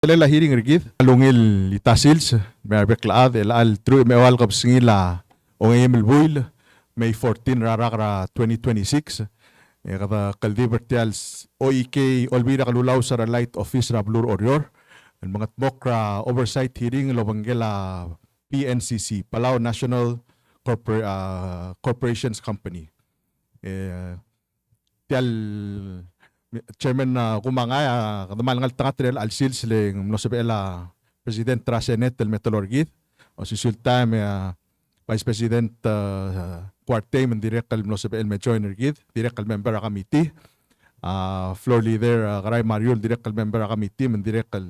La hearing rigid alungil itasils may beklaad al true may wal kap singila o ngayem buil May 14 rarakra 2026 kada kaldibertials OEK olbira kalulaw sa light office ra blur orior ang mga tmokra oversight hearing lobanggela PNCC Palau National Corporations Company tial Chairman kumangaya kadamal ngal tangatrel al silsling mnosebela President tra Senate del Metallurgid o sisulta Vice President Cuarte mendirect kal mnosebel medyo energid direct kal member a committee floor leader Garay Mariol direct kal member a committee mendirect kal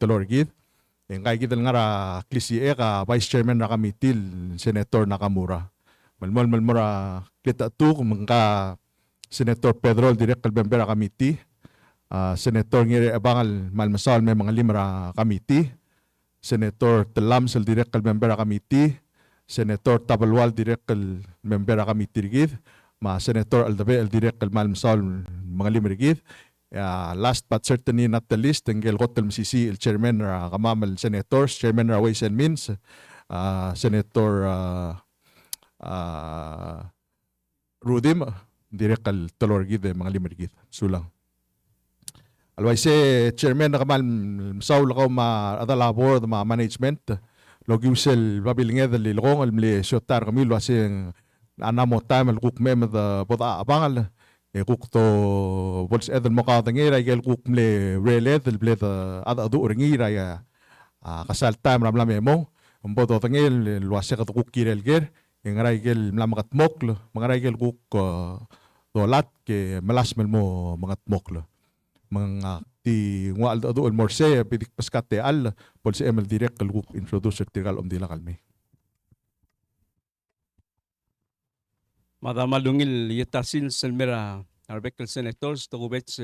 Talorgid kay gidal nga ra klisi ka Vice Chairman na committee Senator Nakamura malmura kita tu kumangka Senator Pedro direct kal member a committee, Senator ngire abangal malmasal may mga limra committee, Senator Telam sal direct kal member a committee, Senator Tabalwal direct kal member a committee rigid, Senator Aldabe direct kal malmasal mga limra rigid. Last but certainly not the least, ang Hotel MCC, el chairman ra kamamal senators, chairman ra Ways and Means, Senator Rudim direct kal Talorgid mga limirgid sulang alway se chairman na kamal saw lakaw ma adalabor ma management logiusel babilnged lilong almli shotar kamil wasing anamo time alkuk mem da boda abangal kuk to bols edel mokadangera gel kuk mle relet ble da adu ringira ya kasal time ramla memo bodo tangel lwase ka kuk kirelger ngaray gel mlamakat moklo ngaray gel kuk dolat ke malasmel mo mga tmoklo mga ti ngwal do el morse pidik paskate al pol si ML direct kal kuk introducer tigal dila kalme Madam Malungil yetasin selmera arbekal senators to gubets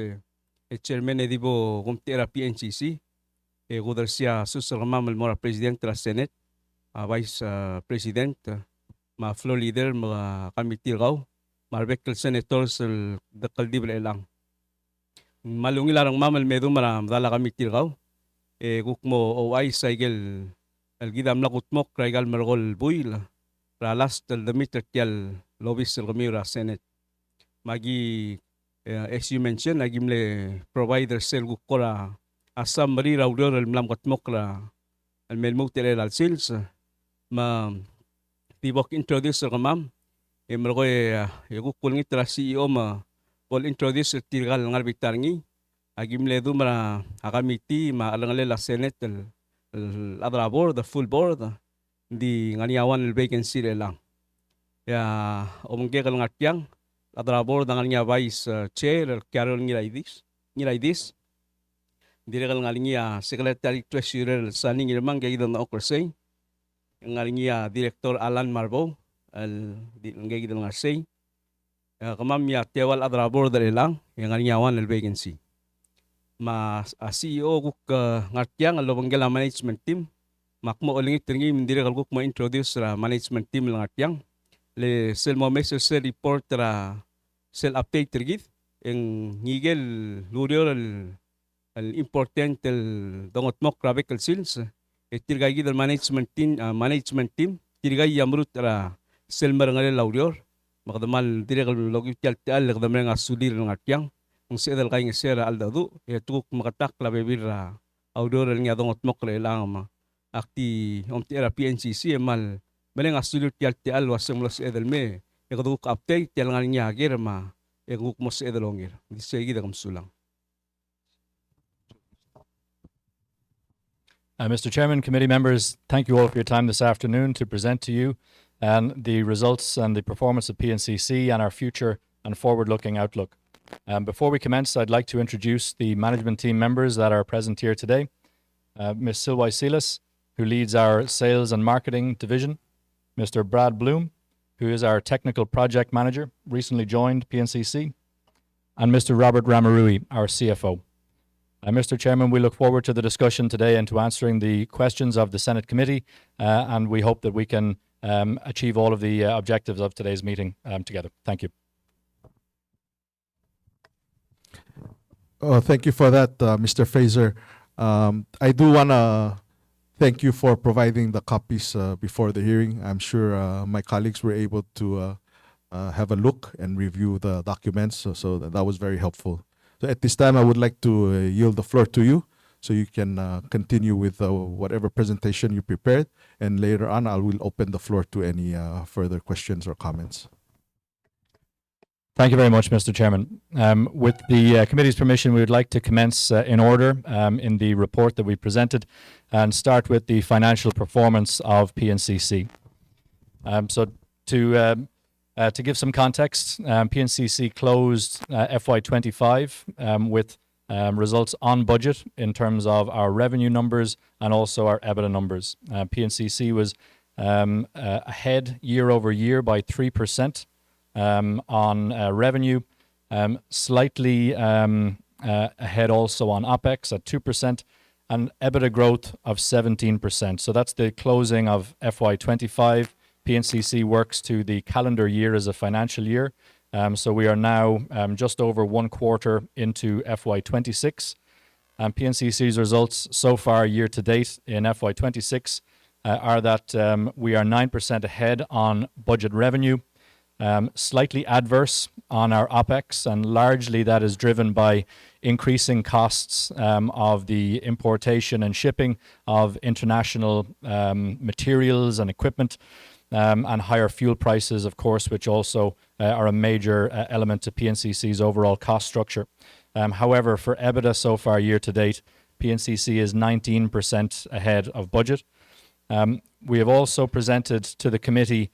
chairman edibo kumtira PNCC gudarsia susramam mora president tra senate vice president ma floor leader mga committee raw marbekal senators dakal dibre lang malungil arang mamal medu maram dala committee raw gukmo OI saigel algidam lakutmok raigal margol buil ralas tal demitter tial lobis ramira senate magi as you mentioned agimle provider sel gukora asam mari raudor al mlam katmok ra al melmuk tere al sales ma tibok introduce ramam Emro yaguk kulngi tra CEO ma pol introduce tirgal ngar bitarngi agimle du mara akamiti ma alangale la senate el adra board the full board di nganiawan el vacancy lang ya omge kal ngatiang adra board ngania vice chair el carol ngilaidis dire kal ngalingia secretary treasurer saning irmang gaydan na okrasay ngalingia director Alan Marbo al ngay kita ngasay kamam ya tewal adrabor dari lang yang nyawan el vacancy ma CEO guk ngartiang al banggala management team makmo olingi tingi mindire kal guk ma introduce ra management team lang ngartiang le sel mo message sel report ra sel update rigid en ngigel lurior al important el dongot mok rabek el sils tirgay gid management team tirgay yamrut ra selmer ngale laurior makadamal dire kal logi tial kadamel nga sulir ng atyang kung sedal kay nga sera aldadu tuk makatak la bebira audor nga dongot mok le lang ma akti omtira PNCC mal bele nga sulir tial wasem los edel me kaduk update tial nga nya ger ma guk mos edel ongir disegi da kam sulang. Mr. Chairman, committee members, thank you all for your time this afternoon to present to you the results and the performance of PNCC and our future and forward-looking outlook. Before we commence, I'd like to introduce the management team members that are present here today. Ms. Silwai Silas, who leads our sales and marketing division. Mr. Brad Bloom, who is our technical project manager, recently joined PNCC. And Mr. Robert Ramarui, our CFO. Mr. Chairman, we look forward to the discussion today and to answering the questions of the Senate Committee, and we hope that we can achieve all of the objectives of today's meeting together. Thank you. Thank you for that, Mr. Fraser. I do want to thank you for providing the copies before the hearing. I'm sure my colleagues were able to have a look and review the documents, so that was very helpful. So at this time, I would like to yield the floor to you so you can continue with whatever presentation you prepared, and later on, I will open the floor to any further questions or comments. Thank you very much, Mr. Chairman. With the committee's permission, we would like to commence in order in the report that we presented and start with the financial performance of PNCC. So to give some context, PNCC closed FY25 with results on budget in terms of our revenue numbers and also our EBITDA numbers. PNCC was ahead year over year by 3%. On revenue, slightly ahead also on OPEX at 2%, and EBITDA growth of 17%. So that's the closing of FY25. PNCC works to the calendar year as a financial year. So we are now just over 1 quarter into FY26. PNCC's results so far year to date in FY26 are that we are 9% ahead on budget revenue. Slightly adverse on our OPEX, and largely that is driven by increasing costs of the importation and shipping of international materials and equipment, and higher fuel prices, of course, which also are a major element to PNCC's overall cost structure. However, for EBITDA so far year to date, PNCC is 19% ahead of budget. We have also presented to the committee,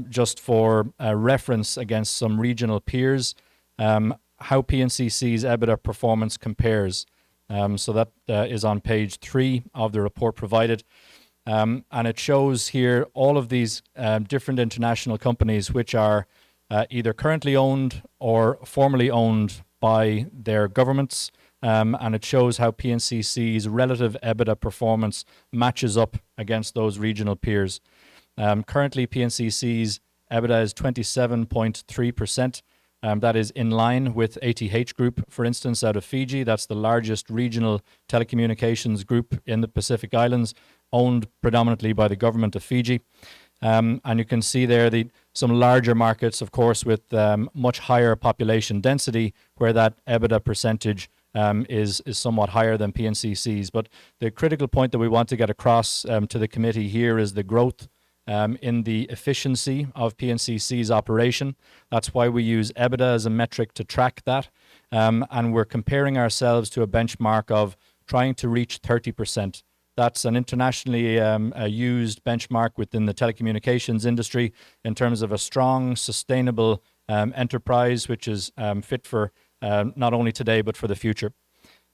just for reference against some regional peers, how PNCC's EBITDA performance compares. So that is on page 3 of the report provided. And it shows here all of these different international companies which are either currently owned or formerly owned by their governments. And it shows how PNCC's relative EBITDA performance matches up against those regional peers. Currently, PNCC's EBITDA is 27.3%. That is in line with ATH Group, for instance, out of Fiji. That's the largest regional telecommunications group in the Pacific Islands, owned predominantly by the government of Fiji. And you can see there some larger markets, of course, with much higher population density, where that EBITDA percentage is somewhat higher than PNCC's. But the critical point that we want to get across to the committee here is the growth in the efficiency of PNCC's operation. That's why we use EBITDA as a metric to track that. And we're comparing ourselves to a benchmark of trying to reach 30%. That's an internationally used benchmark within the telecommunications industry in terms of a strong, sustainable enterprise, which is fit for not only today, but for the future.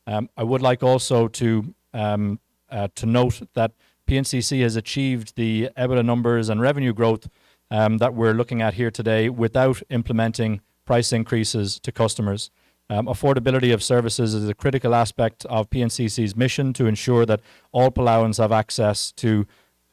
I would like also to note that PNCC has achieved the EBITDA numbers and revenue growth that we're looking at here today without implementing price increases to customers. Affordability of services is a critical aspect of PNCC's mission to ensure that all Palauans have access to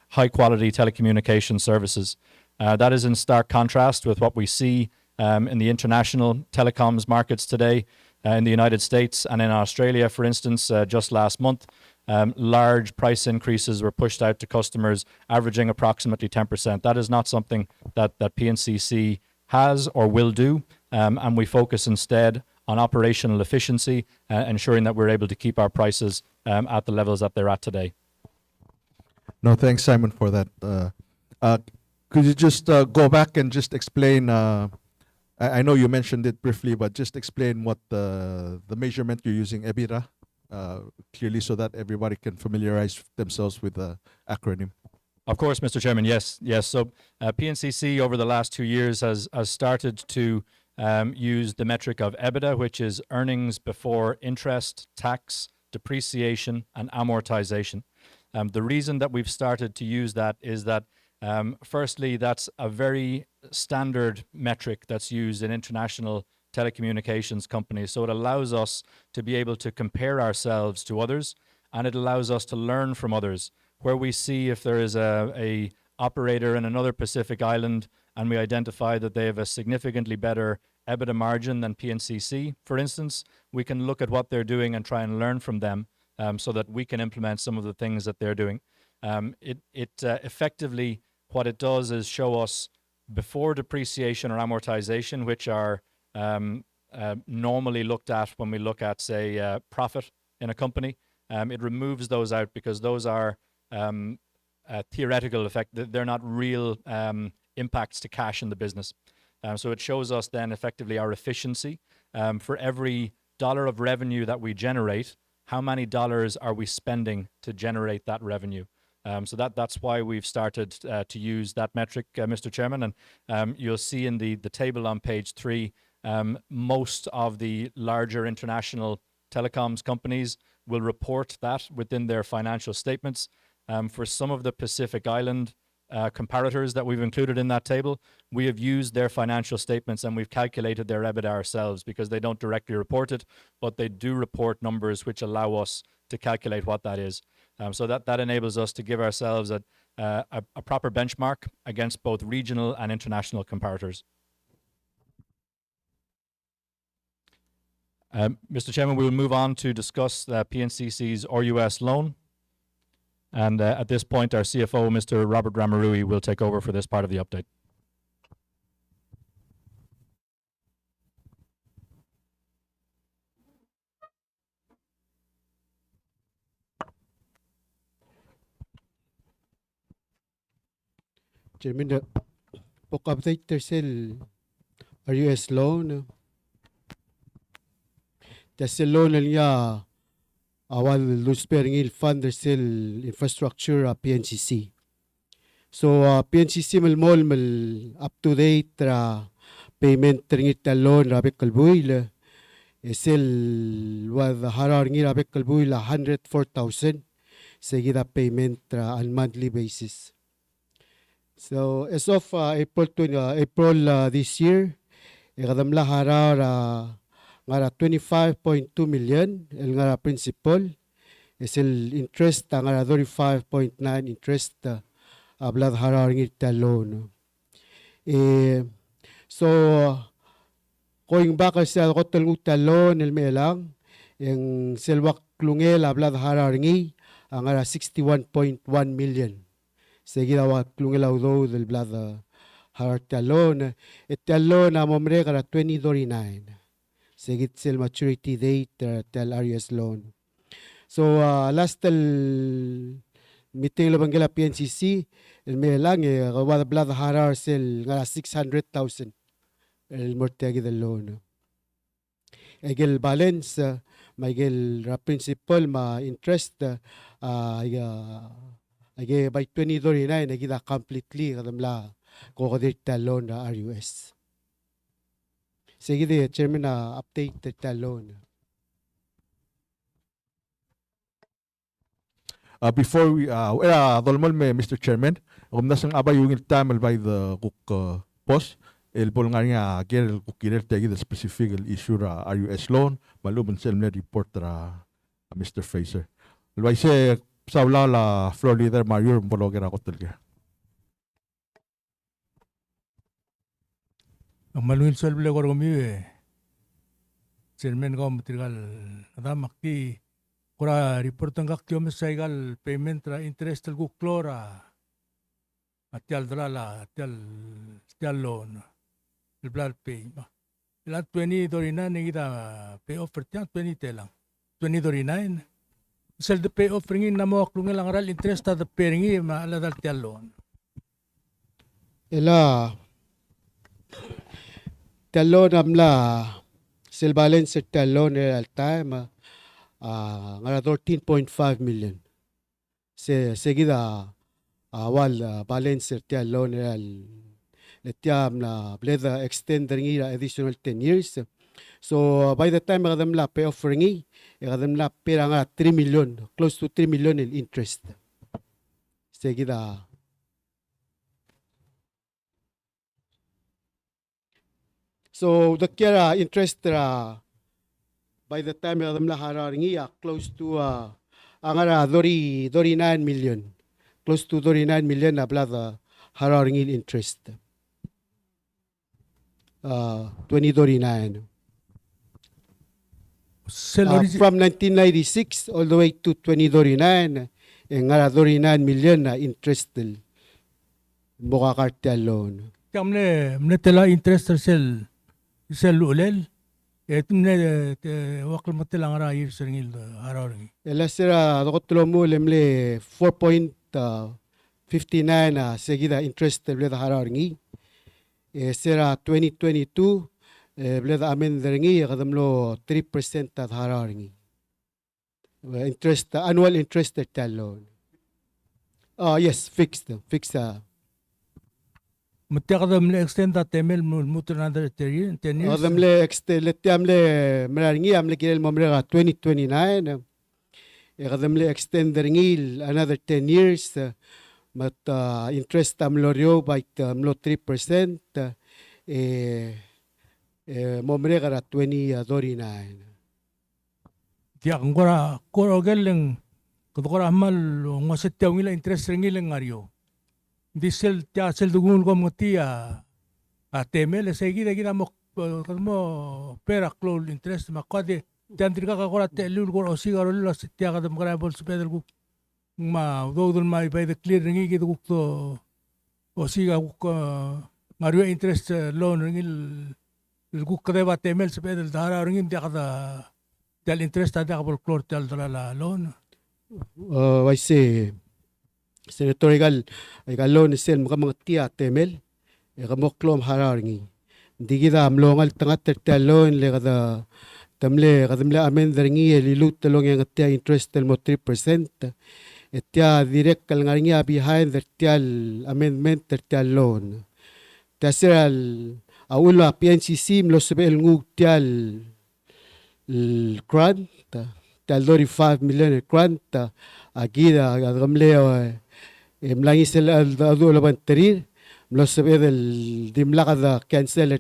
high-quality telecommunication services. That is in stark contrast with what we see in the international telecoms markets today, in the United States and in Australia, for instance. Just last month, large price increases were pushed out to customers, averaging approximately 10%. That is not something that PNCC has or will do, and we focus instead on operational efficiency, ensuring that we're able to keep our prices at the levels that they're at today. No, thanks, Simon, for that. Could you just go back and just explain, I know you mentioned it briefly, but just explain what the measurement you're using, EBITDA, clearly, so that everybody can familiarize themselves with the acronym. Of course, Mr. Chairman, yes. So PNCC over the last 2 years has started to use the metric of EBITDA, which is earnings before interest, tax, depreciation, and amortization. The reason that we've started to use that is that, firstly, that's a very standard metric that's used in international telecommunications companies. So it allows us to be able to compare ourselves to others, and it allows us to learn from others. Where we see if there is a operator in another Pacific island and we identify that they have a significantly better EBITDA margin than PNCC, for instance, we can look at what they're doing and try and learn from them so that we can implement some of the things that they're doing. Effectively, what it does is show us before depreciation or amortization, which are normally looked at when we look at, say, profit in a company. It removes those out because those are theoretical effect. They're not real impacts to cash in the business. So it shows us then effectively our efficiency. For every dollar of revenue that we generate, how many dollars are we spending to generate that revenue? So that's why we've started to use that metric, Mr. Chairman. And you'll see in the table on page 3, most of the larger international telecoms companies will report that within their financial statements. For some of the Pacific Island comparators that we've included in that table, we have used their financial statements and we've calculated their EBITDA ourselves because they don't directly report it, but they do report numbers which allow us to calculate what that is. So that enables us to give ourselves a proper benchmark against both regional and international comparators. Mr. Chairman, we will move on to discuss PNCC's RUS loan. And at this point, our CFO, Mr. Robert Ramarui, will take over for this part of the update. Chairman, the book update tersel RUS loan. Tersel loan niya awal losing il fund tersel infrastructure PNCC. So PNCC mal up to date payment ringit loan rabek kalbuil esel wad harar ngi rabek kalbuil 104,000 segida payment on monthly basis. So as of April this year, ikadamla harar ngara 25.2 million el ngara principal is el interest ngara 35.9 interest ablad harar ngita loan. So going back sa hotel ngita loan el melang yung selwak klungel ablad harar ngi ngara 61.1 million. Seguida wa klungelaw do del blad harar talon talon amomre kara 2039 seguid sel maturity date tel RUS loan. So last tel meeting lo bangela PNCC el melang wa blad harar sel ngara 600,000 el mortgage del loan. Egel balance maigel principal ma interest by 2039 nagida completely kadamla kokodir talon na RUS. Sige di chairman na update the talon. Before we dolmol me Mr. Chairman, nasang abay yung tamal by the cook post el pol nga ger kukirel tagi the specific issue RUS loan malubon sel report Mr. Fraser. Lway se Sabla la floor leader Mario Mbologer ako talaga. Ang maluin sa bile ko rumiwe. Chairman ko matrigal adamak ti kura report ang kaktiyo masaygal payment ra interest al kuklora. Atyal drala atyal loan. El blood pay. Ilan 2039 nigita pay offer tiyan 20 telang. 2039 sel de pay offering na mo klung lang ral interest at paying ma ala dal loan. Ela talon amla sel balance talon al time ngara 13.5 million. Seguida awal balance talon al letiam na bleda extend ngira additional 10 years. So by the time kadamla pay offering kadamla pera nga 3 million, close to 3 million in interest. Seguida so the kira interest by the time kadamla harar ngiya close to angara 39 million. Close to 39 million na blada harar ngil interest. 2039. from 1996 all the way to 2029 nga 39 million na interest buka cartel loan. mne tela interest sel ulel. Mne wakil matela ngara years ringil araw. Ela sira dokotlo mo lemle 4.59 na seguida interest bleda hararingi. Sira 2022 bleda amen deringi kadamlo 3% at hararingi. Interest annual interest loan. Oh yes, fixed. Mte mle extend that temel mutur another 10 years. Adamle extend amle mraringi amle kirel momrega 2029. Adamle extend deringi another 10 years. Mat interest amlorio by amlo 3%. Momrega 2029. Tiyak ngora geleng kora amal ngoset tiaw ngila interest ringileng ngario. Di sel dugun ko mutia temel seguida kita mo pera close interest makade jantir ka kora telul ko osigaro lula setia ka dam kara bol sepedal ku ma dodol mai by the clear ringi gitu ku osiga ku ngario interest loan ringil ku kada temel sepedal dara ringin dia kada tel interest ada ka bol close tel dala loan. I say Senator igal loan sel mga tia temel moklom hararingi digida amlongal tangat tertalon le kada tamle amen deringi lilut talong yang tia interest mo 3% tia direct kal ngaringi behind the tial amendment tertal loan tasiral awula PNCC mlo sebel ngug tial grant tal 35 million grant agida gamle ملاقي سل هذول بنترير ملصق هذا دي ملاقي كانسل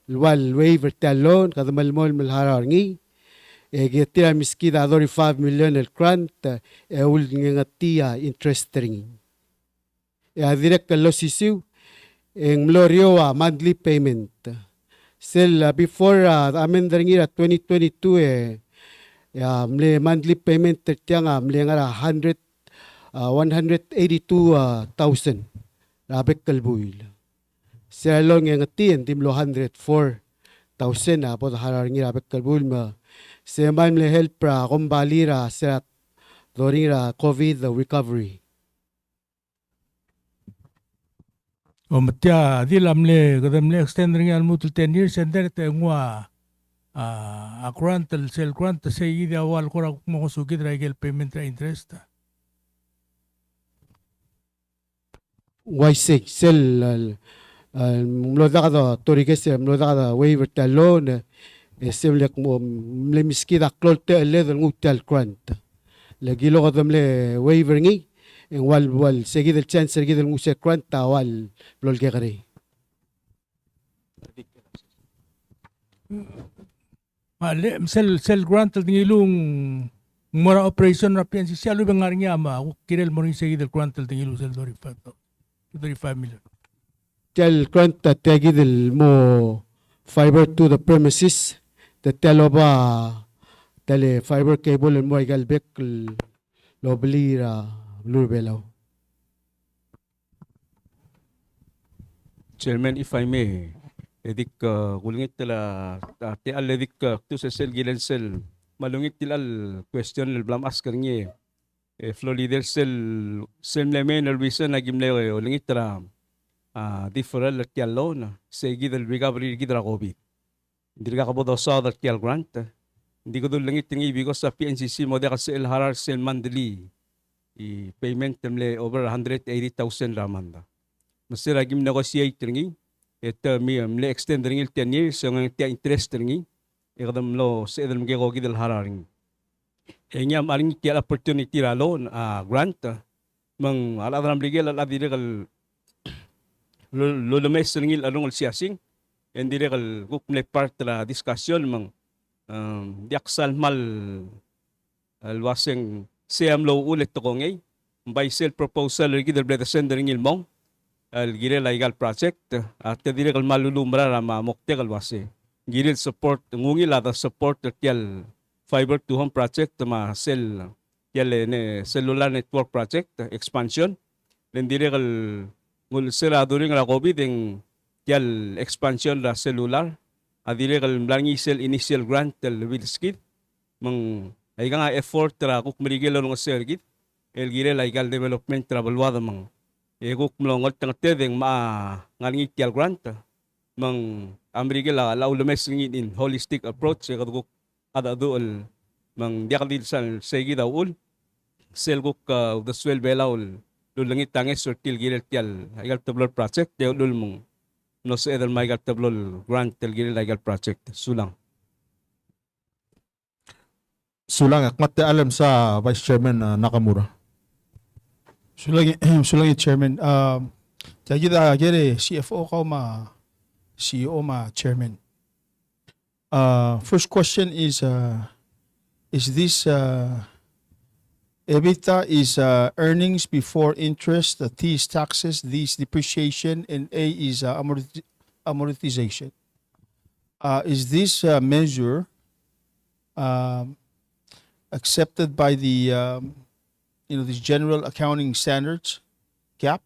الويفر تاع اللون هذا ملمول من الهرارني جيتيا مسكيدا 35 مليون الكرانت اول نغتيا انترسترينج هذيك اللوسيسيو ان ملوريو مانثلي بيمنت سل بيفور امندرني 2022 يا ملي مانثلي بيمنت تاعنا ملي غرا 182,000 rabek kalbuil. Sa long yang atin timlo 104,000 na po harar ngi rabek kalbuil ma sa man le help pra kumbalira sa doringra COVID recovery. O matya di lamle kadamle extend ring almutul 10 years and then te ngwa a grant sel grant sa ida wal kora mo sugid regel payment interest. Y6 sel mlodagada torikes mlodagada waiver talon semlek mo mlemiskida klolte ledel ngutal grant lagilo kadamle waiver ngi wal seguid el chance seguid el nguse grant wal lolgegre Sel grant ngilung mora operation na PNCC alu bengaring ama kirel mo ring seguid el grant ngilu sel 35 million. Tel grant tagid el mo fiber to the premises the teloba tele fiber cable mo igalbek lobli lurbelaw. Chairman, if I may, edik kulungit tila ti al edik tu sa sel gilen sel malungit tilal question el blam askar ngi flow leader sel lemen el visa na gimle ulungit tira different at yallo na segi del recovery gidra COVID. Hindi ka kabodo sa that yal grant. Hindi ko dulungit tingi because sa PNCC mo de kasi el harar sel monthly payment temle over 180,000 ramanda. Masira gim negotiate tingi ito mle extend ringi 10 years so ng tia interest ringi ikadam lo sa edel mga ko gidal hararing. Kaya maring tia opportunity ralo grant mang aladram legal aladiregal lulumes ringil anong siyasing hindi regal kukmle part la discussion mang diaksal mal alwaseng siyam lo ulit to kongay by self proposal gidal bleda sender ringil mong gire legal project at dire kal malulumra rama mokte kal wase gire support ngungil ata support tial fiber to home project ma cell yale ne cellular network project expansion len dire kal ngul sira during la COVID ang yal expansion la cellular adire kal mlangi cell initial grant tel wilskit mang ay nga effort tra kuk merigelo ng sergit el gire la igal development tra balwada mang kuk mlongot tang tedeng ma ngangi tial grant mang amrigela la ulumes in holistic approach kaduk ada duol mang diakadil sal segi daul sel kuk the swell belaul lulangit tanges sortil gire tial igal tablol project de ulul mong no se edel maigal tablol grant tel gire la igal project sulang. Sulang akmat alam sa Vice Chairman Nakamura. Sulangi Chairman. Tagida gere CFO ko ma CEO ma Chairman. First question is this EBITDA is earnings before interest, the T is taxes, D is depreciation, and A is amortization. Is this measure accepted by the these general accounting standards, GAAP?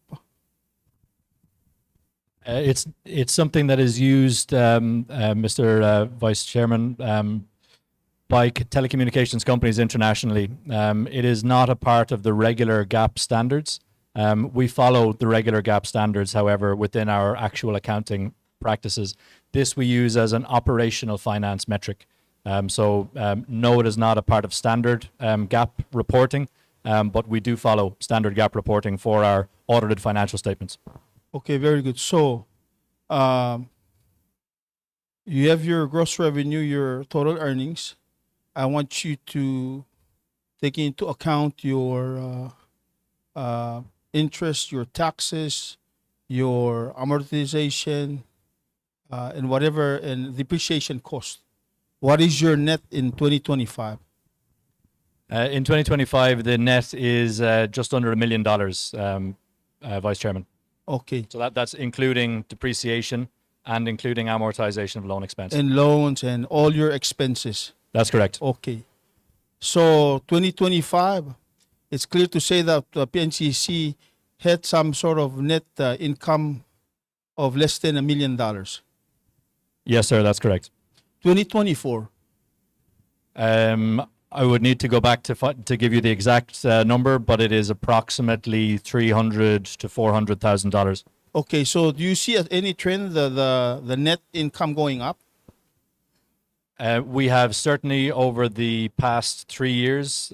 It's something that is used, Mr. Vice Chairman, by telecommunications companies internationally. It is not a part of the regular GAAP standards. We follow the regular GAAP standards, however, within our actual accounting practices. This we use as an operational finance metric. No, it is not a part of standard GAAP reporting, but we do follow standard GAAP reporting for our audited financial statements. Okay, very good. So, you have your gross revenue, your total earnings. I want you to take into account your interest, your taxes, your amortization, and whatever, and depreciation cost. What is your net in 2025? In 2025, the net is just under $1 million, Vice Chairman. Okay. So that's including depreciation and including amortization of loan expense. And loans and all your expenses. That's correct. Okay. So 2025, it's clear to say that PNCC had some sort of net income of less than $1 million. Yes, sir, that's correct. 2024. I would need to go back to give you the exact number, but it is approximately $300,000 to $400,000. Okay, so do you see any trend the net income going up? We have certainly over the past 3 years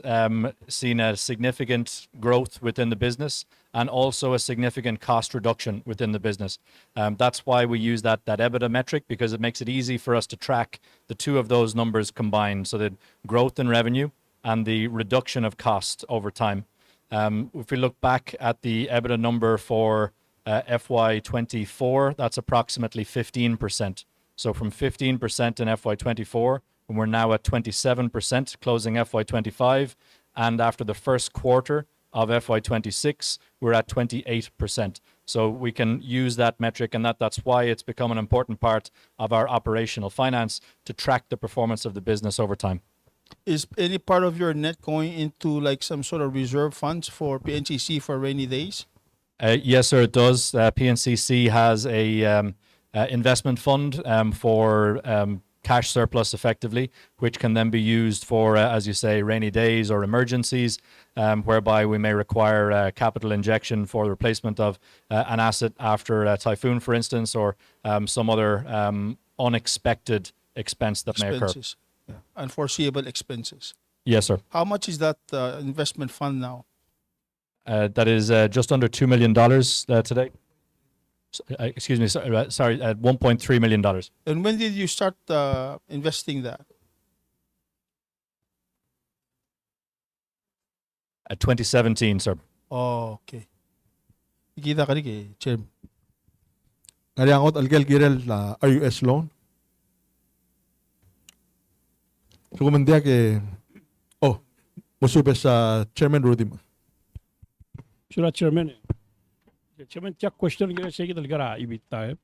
seen a significant growth within the business and also a significant cost reduction within the business. That's why we use that EBITDA metric, because it makes it easy for us to track the two of those numbers combined, so that growth in revenue and the reduction of cost over time. If we look back at the EBITDA number for FY24, that's approximately 15%. So from 15% in FY24, and we're now at 27% closing FY25, and after the first quarter of FY26, we're at 28%. So we can use that metric, and that's why it's become an important part of our operational finance to track the performance of the business over time. Is any part of your net going into like some sort of reserve funds for PNCC for rainy days? Yes, sir, it does. PNCC has a investment fund for cash surplus effectively, which can then be used for, as you say, rainy days or emergencies, whereby we may require capital injection for the replacement of an asset after a typhoon, for instance, or some other unexpected expense that may occur. Expenses. Yeah. Unforeseeable expenses. Yes, sir. How much is that investment fund now? That is just under $2 million today. Excuse me, sorry, $1.3 million. And when did you start investing that? At 2017, sir. Oh, okay. Ikita ka rin kay Chair. Ngaliangot algel girel la RUS loan. So kumandiya ke musube sa Chairman Rudy. Sure, Chairman. Chairman, check question gira say kita gara ibita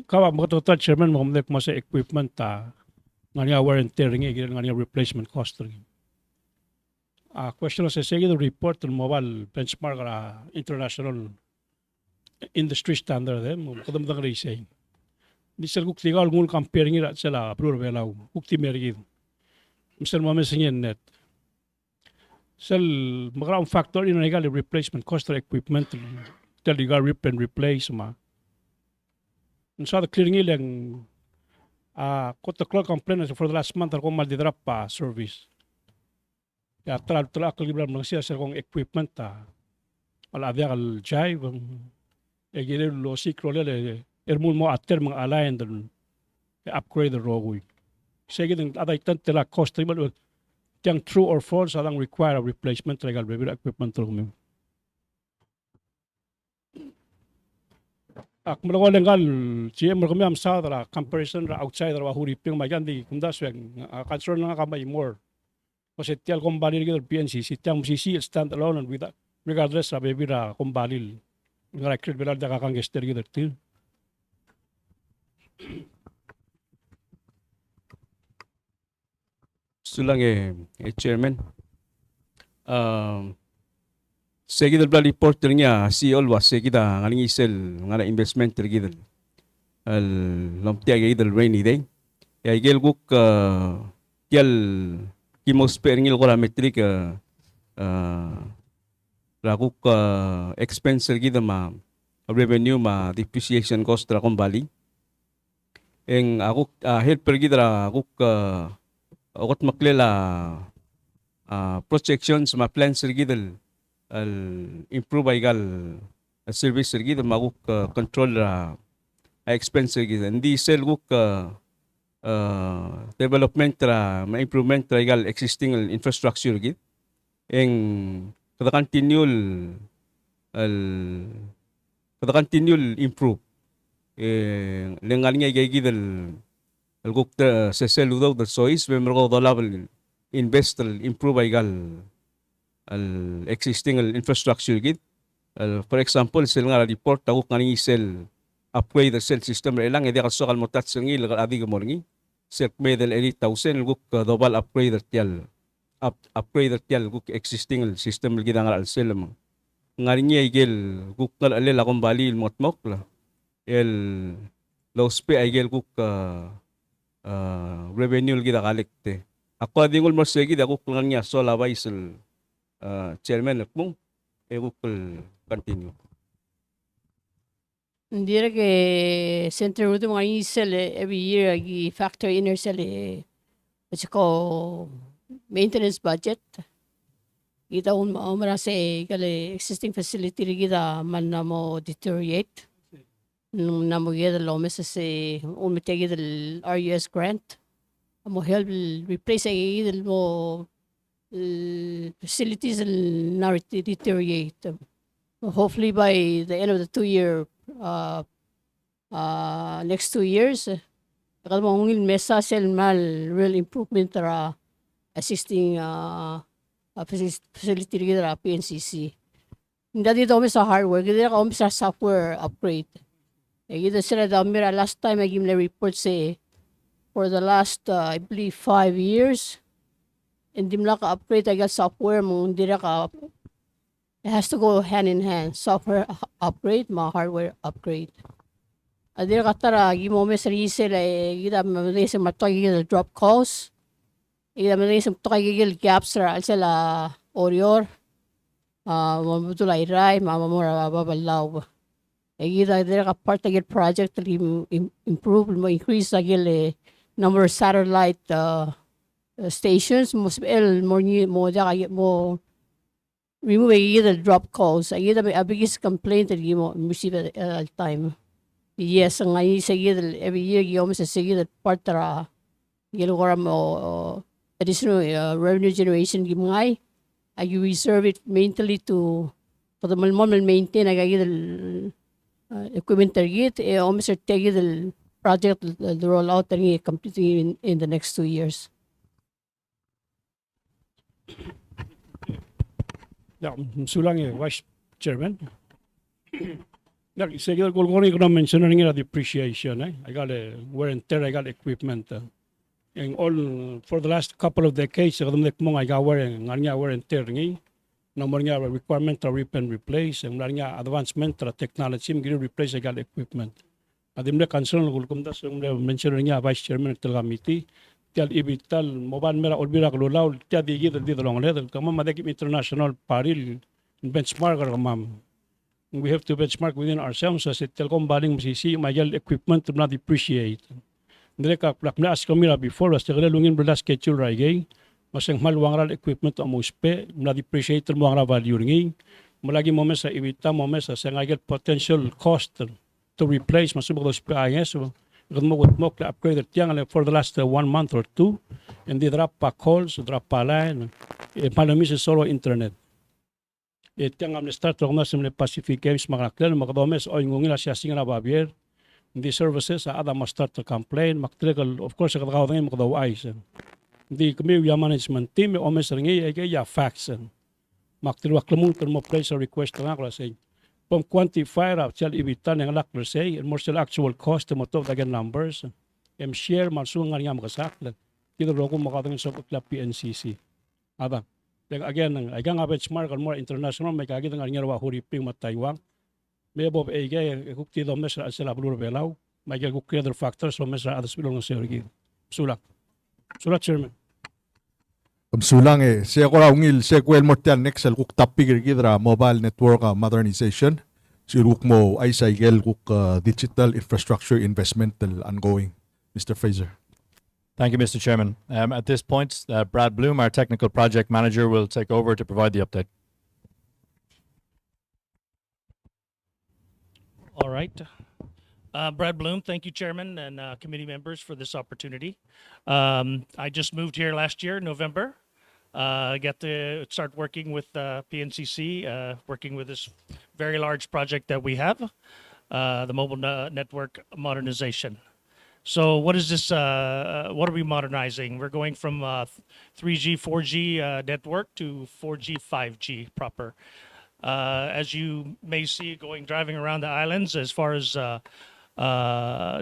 kawa mo total Chairman mo mlek mo sa equipment ta ngani wear and tear ngi ngani replacement cost ring. Question sa sige the report ng mobile benchmark international industry standard mo kadam dang resign. Nisal kuk tigal ngul comparing ira sila approve belaw kuk ti mergid. Misal mo mesingen net. Sel magram factor in legal replacement cost of equipment tel legal rip and replace ma. Sa the clearing ilang kota clock complaint for the last month ako mal drop pa service. Ya tra ako libra ng siya sa kong equipment ala dia kal jay egire lo sikro le ermul mo ater mga alayan dan upgrade the road. Sige din aday tantela cost tribal tiang true or false alang require a replacement legal review equipment mo. Malago legal GM kami am sa comparison outside huriping magandi kunda sweng concern nga kamay more. Kasi tial kumbalil kita PNCC tiang MCC stand alone and without regardless sa bebira kumbalil nga record bilal da kakang gester kita til. Sulang chairman. Sige dal report niya si alwa sige da ngaling isel ngala investment tergid. Al lomtia gid rainy day. Ya igel guk tial kimos peringil ko metrik raguk expense gid ma revenue ma depreciation cost ra kumbali. Eng ako helper gid ra akuk akot maklela projections ma plans gid al improve igal service gid maguk control ra expense gid hindi sel guk development ra ma improvement ra igal existing infrastructure gid eng kada continual improve lengal nga gid al guk sa seludo the sois memro do level invest improve igal al existing infrastructure gid for example sel nga report ako kaning sel upgrade the cell system ilang edi kasokal mo touch ngil adi gumorngi set medel 80,000 guk double upgrade tial upgrade tial guk existing system gid nga al cell mo ngaring igel guk ngal alel akong bali motmok la el low spe igel guk revenue gid kalekte ako dingol mo segi da guk nganya so lawaisel chairman akmong guk continue. Ndira ke center road mga isel every year agi factor in sel what's it called maintenance budget. Kita umara se kale existing facility kita man na mo deteriorate. Na mo gida lo mesa se umite gida RUS grant. Mo help replace gida mo facilities na deteriorate. Hopefully by the end of the 2-year next 2 years kalau mo ngil mesa sel mal real improvement ra assisting facility ra PNCC hindi dito kami sa hardware hindi kami sa software upgrade gito sila damira last time I give na report say for the last I believe 5 years hindi mo ka upgrade agad software mo hindi ka it has to go hand in hand. Software upgrade, ma hardware upgrade. Adir katara gimo mes resell gida mes matay drop calls. Gida mes matay gaps ra sila orior. Mabutulay ray mamamura babalaw. Gida dir ka part agil project improve mo increase agil number of satellite stations mo remove the drop calls. The biggest complaint that you receive at the time. Yes, ang ngayon sa every year yung sa sige that part ra gilawara mo additional revenue generation gimay. You reserve it mentally to the malmal maintain agay equipment target almost take the project the rollout and completely in the next 2 years. Ya, sulang Vice Chairman. Ya, sige ko mention nga depreciation I got wear and tear I got equipment. And all for the last couple of decades, kadam nek mo nga gawer nga wer entering number nga requirement to rip and replace and nga advancement to technology mgiri replace egal equipment. Adim le concern gul kum das le mention nga vice chairman tel committee tial ibital mobile mera olbira glulaw tia digi di dolong le kama madek international paril benchmark kamam. We have to benchmark within ourselves as it telkom baling masisi mayal equipment to not depreciate. Mereka plak na as kami before as tegala lungin berda schedule raigay masang maluang ral equipment to amuspe na depreciate mo ang value ringi malagi mo sa ibita mo sa sangagal potential cost to replace masubok dos PIS mo upgrade tiang for the last 1 month or 2 and they drop pa calls drop pa line palamis solo internet tiang am start to mas sa Pacific Games mga klan magadomes o ngungila siya singa babier the services ada must start to complain maklegal of course kadagaw ngin makadaw ayos the community management team omes ringi ay ya facts maktilwak lamung mo place a request nga ko say pom quantify ra shall ibitan ang lakler say and more still actual cost mo to again numbers share masung nga makasak kito ro ko makatang sa PNCC ada again ay nga benchmark more international may kagit nga nga huriping mataywang may bob ay kukti do mesra sila blur belaw may kukti other factors so mesra adas bilong ng sergi sulat chairman Sulang siya ko raw ngil siya ko mortian nexel kuk tapig gidra mobile network modernization siruk mo ay saigel kuk digital infrastructure investment ongoing. Mr. Fraser. Thank you, Mr. Chairman. At this point, Brad Bloom, our technical project manager, will take over to provide the update. All right. Brad Bloom, thank you, Chairman and committee members for this opportunity. I just moved here last year, November. I got to start working with PNCC, working with this very large project that we have, the mobile network modernization. So what is this? What are we modernizing? We're going from 3G, 4G network to 4G, 5G proper. As you may see driving around the islands, as far as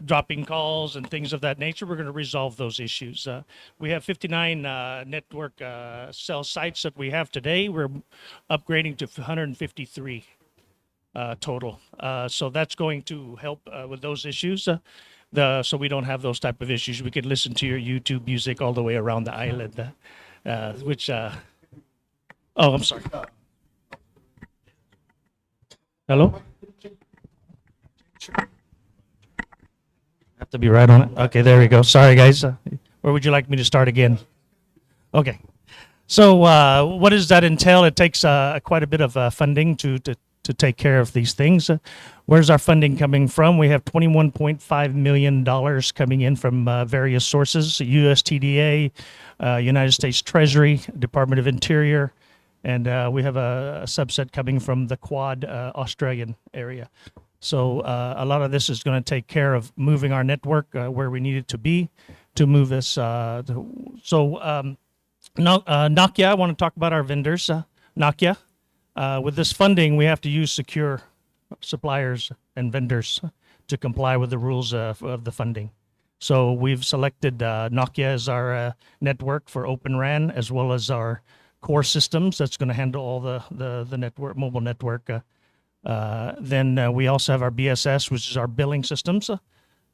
dropping calls and things of that nature, we're going to resolve those issues. We have 59 network cell sites that we have today. We're upgrading to 153 total. So that's going to help with those issues. So we don't have those type of issues. We can listen to your YouTube music all the way around the island, oh, I'm sorry. Hello? Have to be right on it. Okay, there we go. Sorry, guys. Where would you like me to start again? Okay. So what does that entail? It takes quite a bit of funding to take care of these things. Where's our funding coming from? We have $21.5 million coming in from various sources, USTDA, United States Treasury, Department of Interior, and we have a subset coming from the Quad Australian area. So a lot of this is going to take care of moving our network where we need it to be to move this. Nokia, I want to talk about our vendors. Nokia, with this funding, we have to use secure suppliers and vendors to comply with the rules of the funding. So we've selected Nokia as our network for Open RAN, as well as our core systems that's going to handle all the network, mobile network. Then we also have our BSS, which is our billing systems,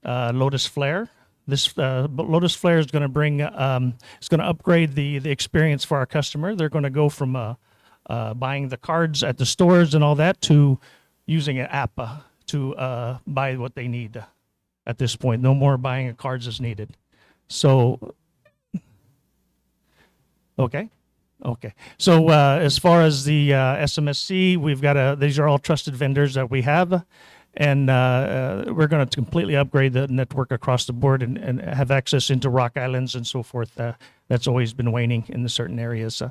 Lotus Flare. This Lotus Flare is going to bring, it's going to upgrade the experience for our customer. They're going to go from buying the cards at the stores and all that to using an app to buy what they need at this point. No more buying cards as needed. So, okay. So as far as the SMSC, we've got these are all trusted vendors that we have, and we're going to completely upgrade the network across the board and have access into Rock Islands and so forth. That's always been waning in certain areas.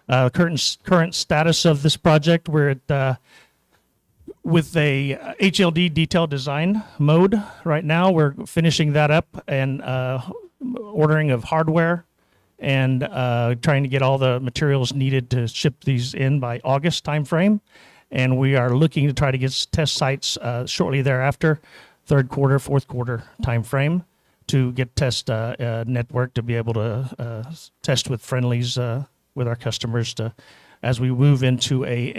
Current status of this project, we're at with a HLD detailed design mode right now. We're finishing that up and ordering of hardware and trying to get all the materials needed to ship these in by August timeframe. And we are looking to try to get test sites shortly thereafter, third quarter, fourth quarter timeframe. to get test network to be able to test with friendlies with our customers to as we move into a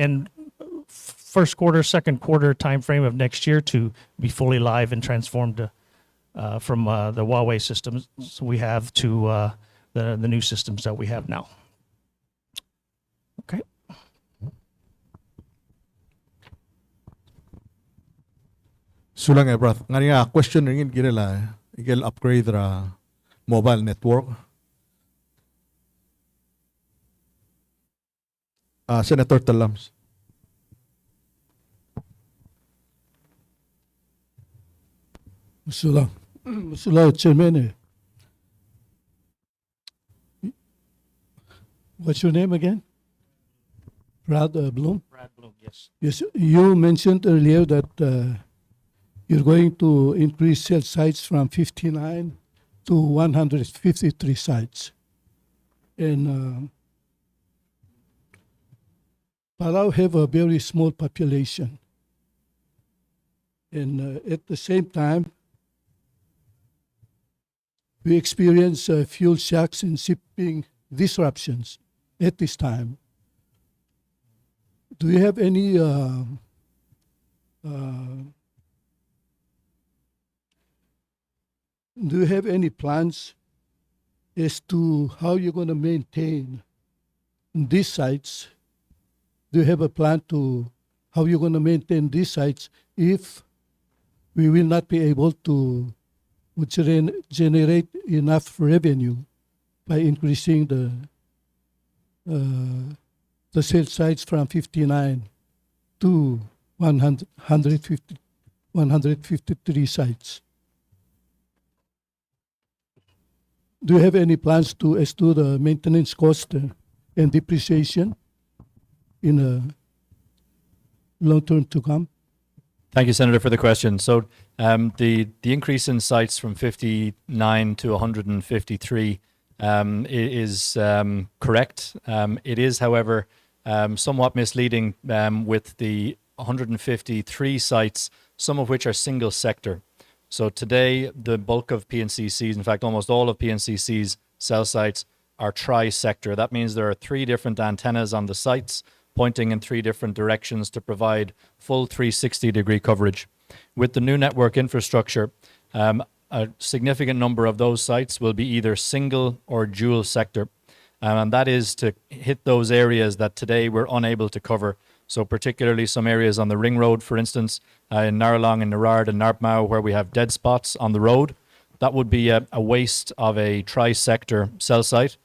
first quarter, second quarter time frame of next year to be fully live and transformed from the Huawei systems we have to the new systems that we have now. Okay. Sulang brath. Ngani nga question ringin girela igel upgrade ra mobile network. Senator Talams. Musula Chairman. What's your name again? Brad Bloom. Brad Bloom, yes. Yes, you mentioned earlier that you're going to increase sales sites from 59 to 153 sites. And Palau have a very small population. And at the same time, we experience fuel shocks and shipping disruptions at this time. Do you have any plans as to how you're going to maintain these sites? Do you have a plan to how you're going to maintain these sites if we will not be able to generate enough revenue by increasing the sales sites from 59 to 153 sites? Do you have any plans to as to the maintenance cost and depreciation in a long term to come? Thank you, Senator, for the question. So the increase in sites from 59 to 153 is correct. It is, however, somewhat misleading with the 153 sites, some of which are single sector. So today, the bulk of PNCC's, in fact, almost all of PNCC's cell sites are tri-sector. That means there are 3 different antennas on the sites pointing in 3 different directions to provide full 360-degree coverage. With the new network infrastructure, a significant number of those sites will be either single or dual sector. And that is to hit those areas that today we're unable to cover. So particularly some areas on the ring road, for instance, in Narralong and Narard and Narpmau, where we have dead spots on the road. That would be a waste of a tri-sector cell site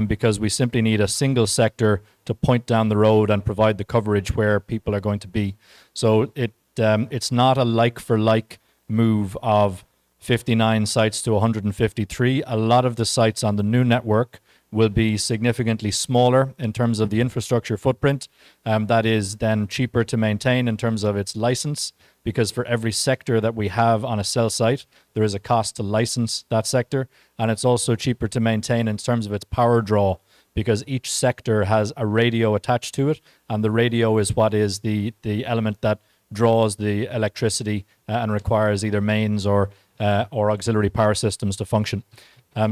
because we simply need a single sector to point down the road and provide the coverage where people are going to be. So it's not a like-for-like move of 59 sites to 153. A lot of the sites on the new network will be significantly smaller in terms of the infrastructure footprint. That is then cheaper to maintain in terms of its license, because for every sector that we have on a cell site, there is a cost to license that sector. And it's also cheaper to maintain in terms of its power draw, because each sector has a radio attached to it, and the radio is what is the element that draws the electricity and requires either mains or auxiliary power systems to function.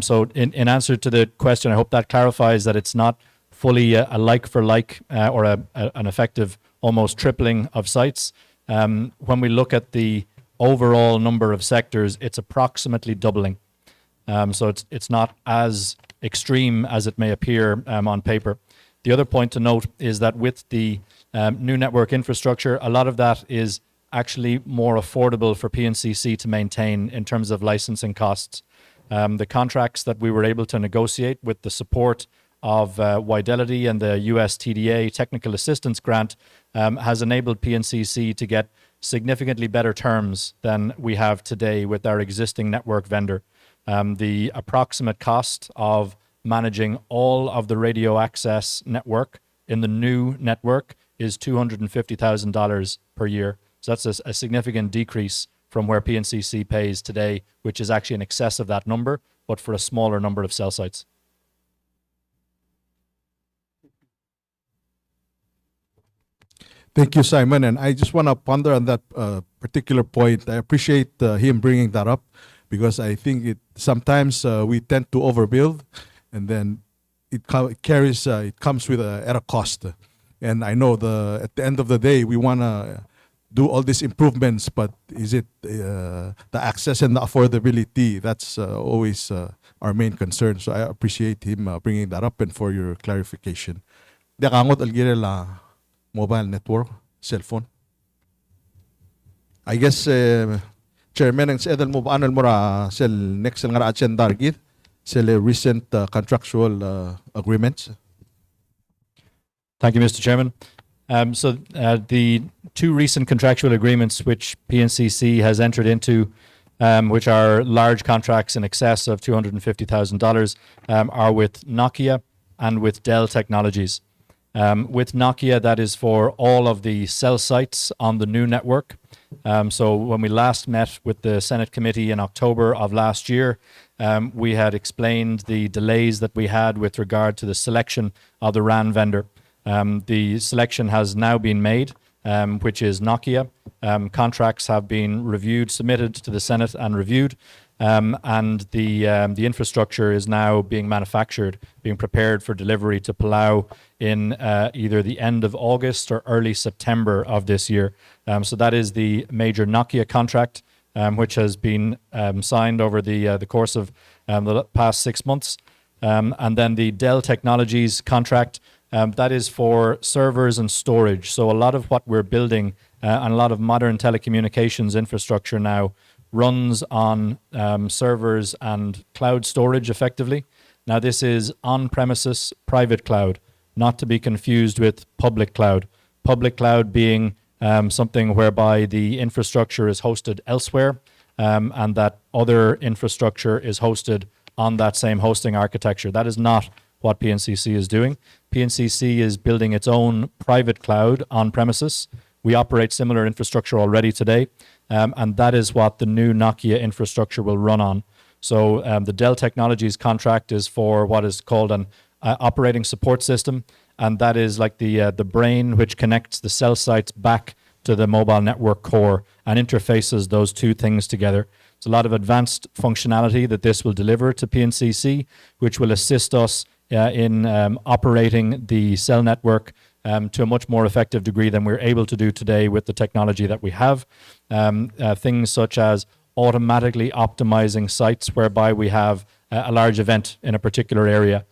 So in answer to the question, I hope that clarifies that it's not fully a like-for-like or an effective almost tripling of sites. When we look at the overall number of sectors, it's approximately doubling. So it's not as extreme as it may appear on paper. The other point to note is that with the new network infrastructure, a lot of that is actually more affordable for PNCC to maintain in terms of licensing costs. The contracts that we were able to negotiate with the support of Widelity and the US TDA Technical Assistance Grant has enabled PNCC to get significantly better terms than we have today with our existing network vendor. The approximate cost of managing all of the radio access network in the new network is $250,000 per year. So that's a significant decrease from where PNCC pays today, which is actually in excess of that number, but for a smaller number of cell sites. Thank you, Simon. And I just want to ponder on that particular point. I appreciate him bringing that up because I think it sometimes we tend to overbuild, and then it comes with at a cost. And I know at the end of the day we want to do all these improvements, but is it the access and the affordability? That's always our main concern. So I appreciate him bringing that up and for your clarification. Dekangot algire la mobile network, cell phone. I guess Chairman ng edel mo anal mora sel next nga agenda gid sel recent contractual agreements. Thank you, Mr. Chairman. So the two recent contractual agreements which PNCC has entered into, which are large contracts in excess of $250,000, are with Nokia and with Dell Technologies. With Nokia, that is for all of the cell sites on the new network. So when we last met with the Senate committee in October of last year, we had explained the delays that we had with regard to the selection of the RAN vendor. The selection has now been made, which is Nokia. Contracts have been reviewed, submitted to the Senate and reviewed, and the infrastructure is now being manufactured, being prepared for delivery to Palau in either the end of August or early September of this year. So that is the major Nokia contract, which has been signed over the course of the past 6 months. And then the Dell Technologies contract, that is for servers and storage. So a lot of what we're building and a lot of modern telecommunications infrastructure now runs on servers and cloud storage effectively. Now this is on-premises private cloud, not to be confused with public cloud. Public cloud being something whereby the infrastructure is hosted elsewhere and that other infrastructure is hosted on that same hosting architecture. That is not what PNCC is doing. PNCC is building its own private cloud on premises. We operate similar infrastructure already today, and that is what the new Nokia infrastructure will run on. So the Dell Technologies contract is for what is called an operating support system, and that is like the brain which connects the cell sites back to the mobile network core and interfaces those two things together. It's a lot of advanced functionality that this will deliver to PNCC, which will assist us in operating the cell network to a much more effective degree than we're able to do today with the technology that we have. Things such as automatically optimizing sites whereby we have a large event in a particular area.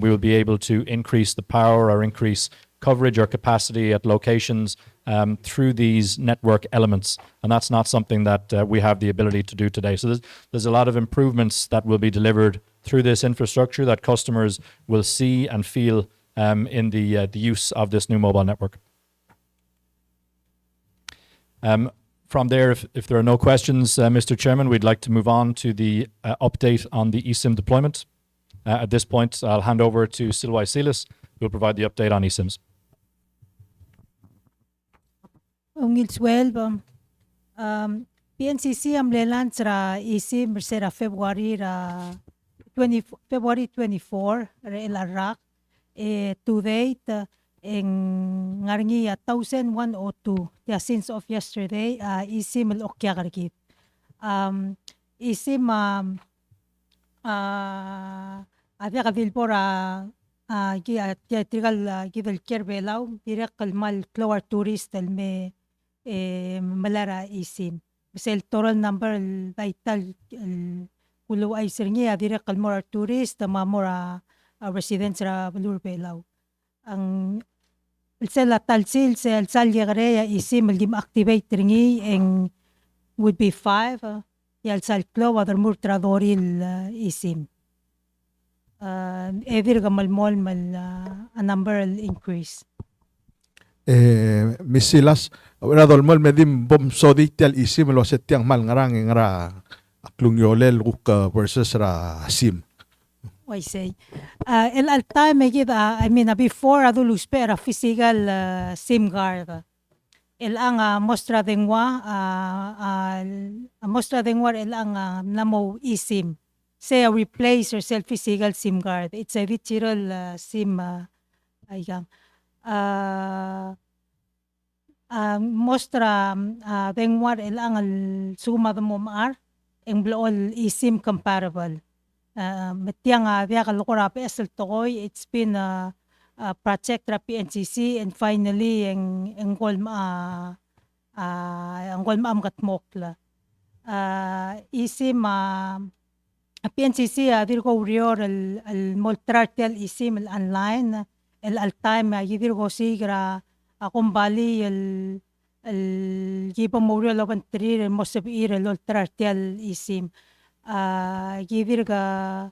We will be able to increase the power or increase coverage or capacity at locations through these network elements. And that's not something that we have the ability to do today. So there's a lot of improvements that will be delivered through this infrastructure that customers will see and feel in the use of this new mobile network. From there, if there are no questions, Mr. Chairman, we'd like to move on to the update on the eSIM deployment. At this point, I'll hand over to Silwai Silas, who will provide the update on eSIMs. Ungil 12, PNCC am lelan sa eSIM sa February 24 Iraq to date in ngaringi 1102 since of yesterday eSIM al okyagargit eSIM avia kavil pora tigal gidel kerbelaw direk mal clower tourist me malara eSIM bisel total number vital kulu ay sirngi direk more tourist mamora residents ra balur belaw ang sel talsil sel sal yagre eSIM gim activate ringi en would be 5 yal sal clo other mur tradoril eSIM every gamal mol mal a number increase Miss Silas, radol mol medim bom soditel eSIM lo setiang mal ngarang ngara aklung yolel uk versus ra SIM. I say el al time I mean before adulus pera physical SIM card el ang mostra dengwa el ang namo eSIM say replace or self physical SIM card it's a virtual SIM ayang mostra dengwa el ang suma mo mar ang blool isim comparable. Metiang viakal kora PSL tokoy, it's been a project ra PNCC and finally ang golma am katmokla. Isim PNCC virgo urior el moltrartel isim el online el altime virgo sigra akumbali el gipa murió lo ventrir el mosebir el moltrartel isim givirga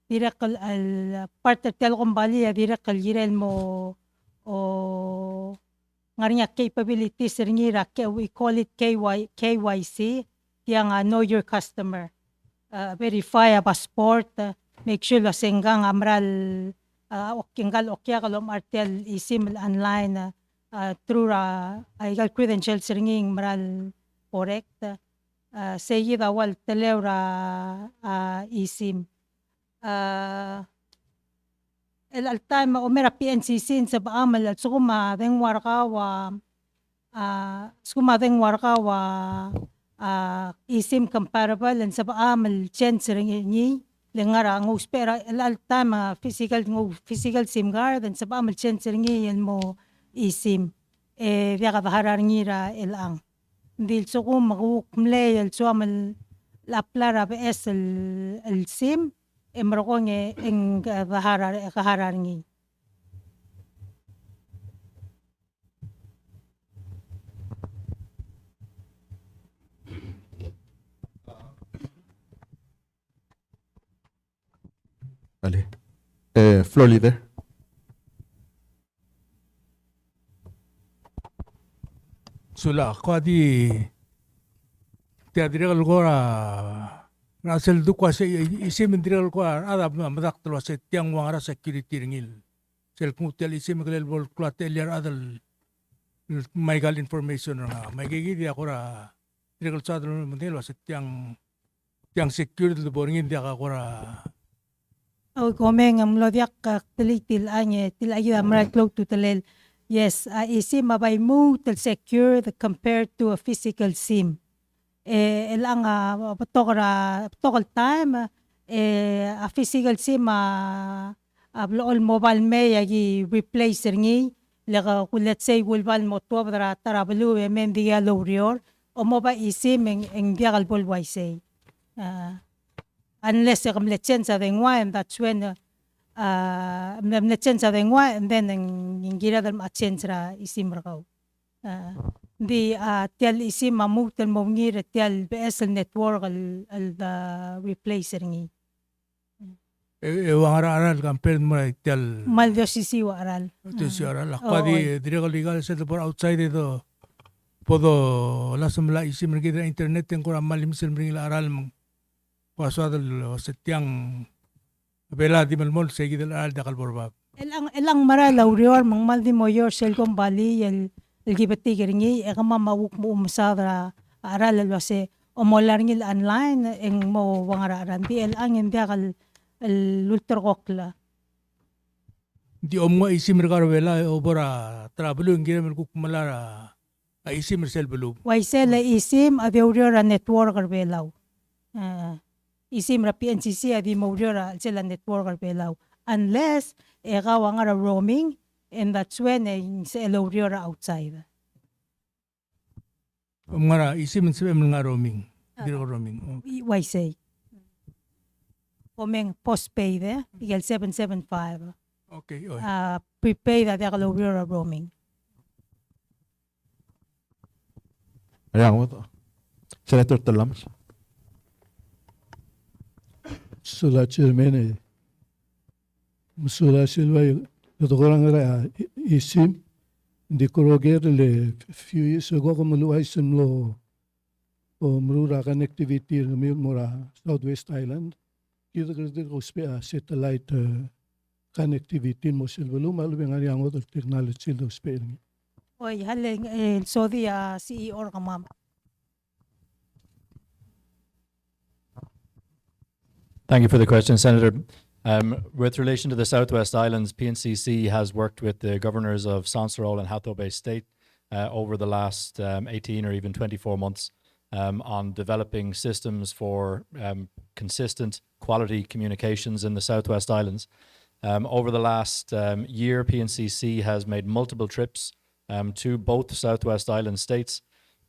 virakal al parte tel kumbali virakal girel mo o ngarinya capabilities ringira we call it KYC yang know your customer. Verify a passport, make sure la senggang amral okinggal okya kalom artel isim online through aigal credentials ringing maral correct. Seguida wal teleura isim. El altime omera PNCC sa baamal at sukuma deng warka wa isim comparable and sa baamal chance ringi lengara ang uspera el altime physical sim card and sa baamal chance ringi el mo isim viaka bahara ringira el ang dil sukuma kumle el suamal laplara BS el sim emrokonge en kahara ringi. Vale. Floor leader. Sula, kwadi tiadirigal kora Russell dukwa se isim drigal ko ada madak tlo se tiang wangara security ringil. Sel kutel isim kelel bol klatel yar adal maigal information nga maigigi dia kora drigal sa dalo modelo se tiang security do boringin dia ka kora. O komeng am lodiak tilitil anye til ayuda amra close to telel. Yes, isim mabay mo tel secure compared to a physical sim. Elang patokal time a physical sim ablool mobile may agi replace ngi laga let's say wilbal moto dra tarablu men dia lorior o mobile isim en diagal bol waisay unless kam license de ngwa and that's when license de ngwa and then en gira dal license ra isim rakaw di tial isim mamuk tel mongir tial BSL network al replacer ngi Wangara aral compare mo tial mal sisi wa aral to si aral kwadi drigal legal se por outside do podo lasumla isim ringida internet en kora malim sel ringila aral mong pasado se tiang bela di malmol seguida aral dakal borbab elang mara laurior mang mal di moyor sel kom bali el gibati geringi ekama mawuk mo umasadra aral alwase o molarngil online eng mo wangara aran di el angin diakal el ultragokla di omwa isim regaro vela obora trabulu ngirem kuk malara isim sel belu waisela isim aviuriora network arbelaw isim ra PNCC avi mauriora sela network arbelaw unless ega wangara roaming and that's when sa eloriora outside. Mara isim sebem nga roaming. Diro roaming. Why say? Komeng postpaid igel 775. Okay, oy. Prepaid at eloriora roaming. Ayan mo to. Senator Talams. Sula Chairman, Sula Silva, the isim, the Koroger, a few years ago, Maluaisim Law, or Murura connectivity in the Mura, Southwest Island, either the satellite connectivity in Mosilvalum, Alving Ariang other technology of Spain. Oy, haling so the CEO kamam. Thank you for the question, Senator. With relation to the Southwest Islands, PNCC has worked with the governors of Sonsorol and Hato Bay State over the last 18 or even 24 months on developing systems for consistent quality communications in the Southwest Islands. Over the last year, PNCC has made multiple trips to both Southwest Island states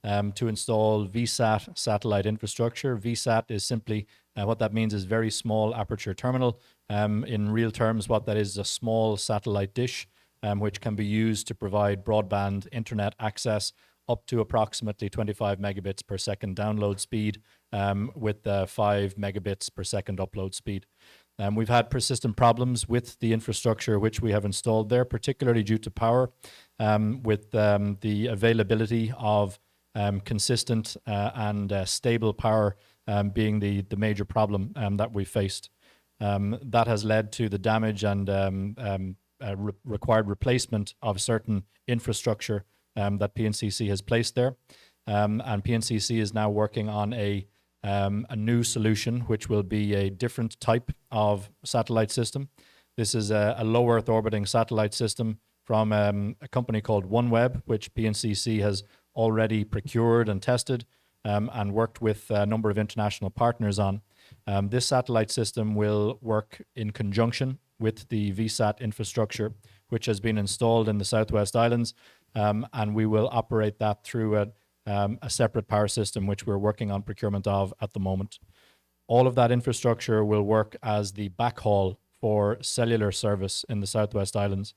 to install VSAT satellite infrastructure. VSAT is simply, what that means is very small aperture terminal. In real terms, what that is a small satellite dish which can be used to provide broadband internet access up to approximately 25 megabits per second download speed with 5 megabits per second upload speed. We've had persistent problems with the infrastructure which we have installed there, particularly due to power, with the availability of consistent and stable power being the major problem that we faced. That has led to the damage and required replacement of certain infrastructure that PNCC has placed there. And PNCC is now working on a new solution, which will be a different type of satellite system. This is a low Earth orbiting satellite system from a company called OneWeb, which PNCC has already procured and tested and worked with a number of international partners on. This satellite system will work in conjunction with the VSAT infrastructure, which has been installed in the Southwest Islands, and we will operate that through a separate power system, which we're working on procurement of at the moment. All of that infrastructure will work as the backhaul for cellular service in the Southwest Islands.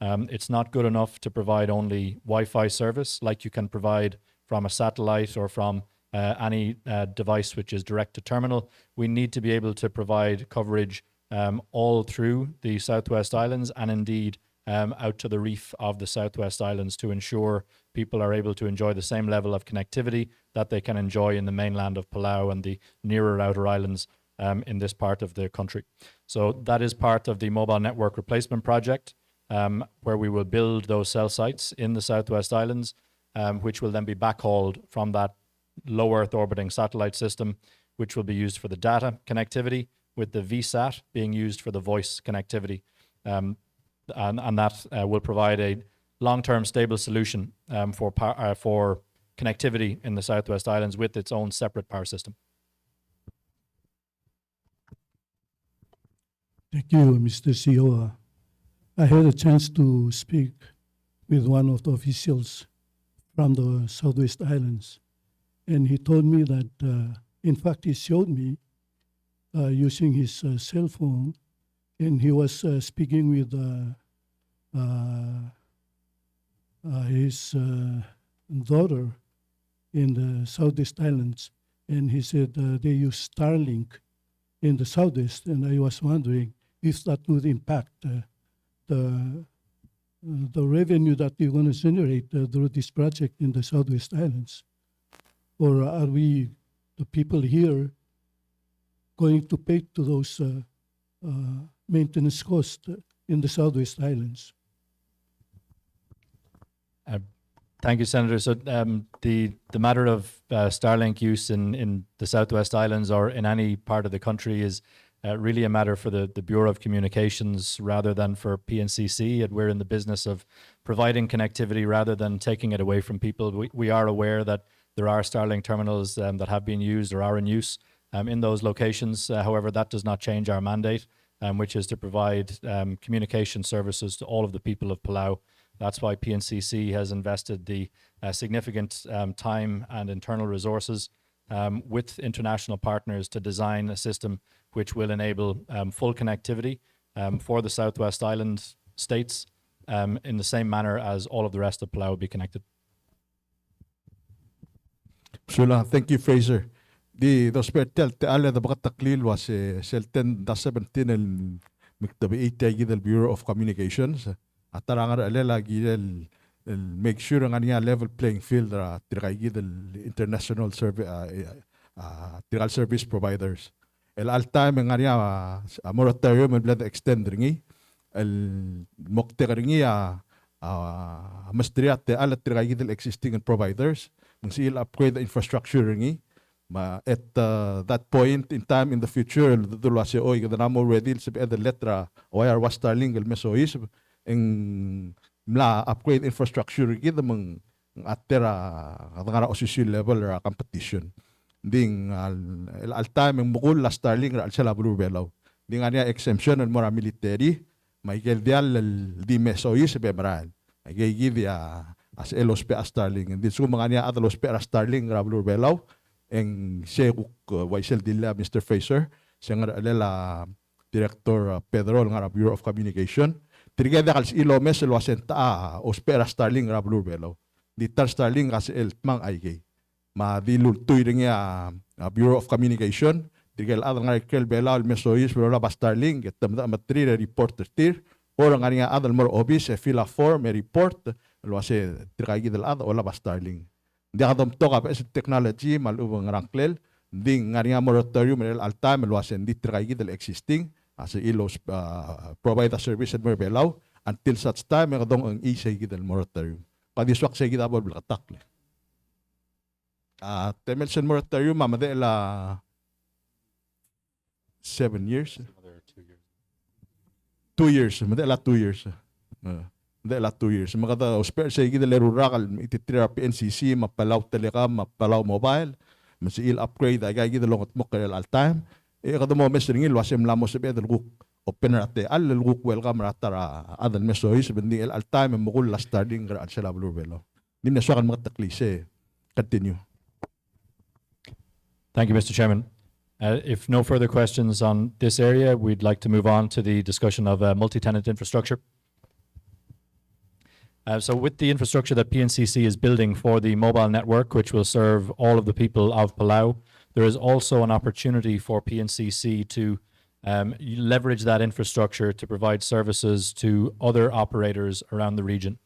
It's not good enough to provide only Wi-Fi service like you can provide from a satellite or from any device which is direct to terminal. We need to be able to provide coverage all through the Southwest Islands and indeed out to the reef of the Southwest Islands to ensure people are able to enjoy the same level of connectivity that they can enjoy in the mainland of Palau and the nearer outer islands in this part of the country. So that is part of the mobile network replacement project, where we will build those cell sites in the Southwest Islands, which will then be backhauled from that low Earth orbiting satellite system, which will be used for the data connectivity, with the VSAT being used for the voice connectivity. And that will provide a long-term stable solution for connectivity in the Southwest Islands with its own separate power system. Thank you, Mr. CEO. I had a chance to speak with one of the officials from the Southwest Islands, and he told me that, in fact, he showed me using his cell phone, and he was speaking with his daughter in the Southwest Islands, and he said they use Starlink in the Southwest, and I was wondering if that would impact the revenue that we're going to generate through this project in the Southwest Islands, or are we, the people here, going to pay to those maintenance costs in the Southwest Islands? Thank you, Senator. So the matter of Starlink use in the Southwest Islands or in any part of the country is really a matter for the Bureau of Communications rather than for PNCC. And we're in the business of providing connectivity rather than taking it away from people. We are aware that there are Starlink terminals that have been used or are in use in those locations. However, that does not change our mandate, which is to provide communication services to all of the people of Palau. That's why PNCC has invested the significant time and internal resources with international partners to design a system which will enable full connectivity for the Southwest Island states in the same manner as all of the rest of Palau will be connected. Sula, thank you, Fraser. The hospital تعالى ده بقى تقليل was سلتن ده 17 المكتب إيتاجي the Bureau of Communications. Atarangar alela gidel make sure nga level playing field ra tiragid the international service tiral service providers. El all time nga niya moratorium and blood extend ringi el mokte ringi mastriat te alat tiragid the existing providers. Mungsil upgrade the infrastructure ringi. At that point in time in the future, the lase oy the namo ready the letra wire was Starlink el mesois en mla upgrade infrastructure gid mang atera ngara official level ra competition ding al time ang bukul la Starlink ra sala blue belaw ding ania exemption al mora military may gel dial di mesoy sa bebral ay gigi dia as elos pe Starlink din so mga ania adalos pe Starlink ra blue belaw en Shekuk Waisel Dilla Mr. Fraser siya nga lela Director Pedro nga Bureau of Communication tirigeda kals ilomes lo asenta ospera Starlink ra blue belaw di tar Starlink kasi mang ay ma dilul tuy ringya Bureau of Communication tigel adal nga kel belal mesois pero la Starlink etam da matri reporter tir ora nga nga adal more obis e fila form e report lo ase tiragi del adal ola Starlink di adom toka pa technology malubang rangklel ding nga nga moratorium al time lo ase di tiragi del existing as ilos provide a service at more belaw until such time nga dong ang isay del moratorium padiswak sa gida bol katakle Temelsen moratorium mamade la 7 years 2 years madela 2 years madela 2 years magada osper sa gida le rural ititira PNCC mapalaw telecom mapalaw mobile masil upgrade ay gida longot mo al time kada mo mesringil wasem lamo sa bedel guk open rate al guk welcome ratara adal mesoy bendi al time mukul la starting al sala blue velo nimna swakan mga taklise continue. Thank you, Mr. Chairman. If no further questions on this area, we'd like to move on to the discussion of multi-tenant infrastructure. So with the infrastructure that PNCC is building for the mobile network, which will serve all of the people of Palau, there is also an opportunity for PNCC to leverage that infrastructure to provide services to other operators around the region.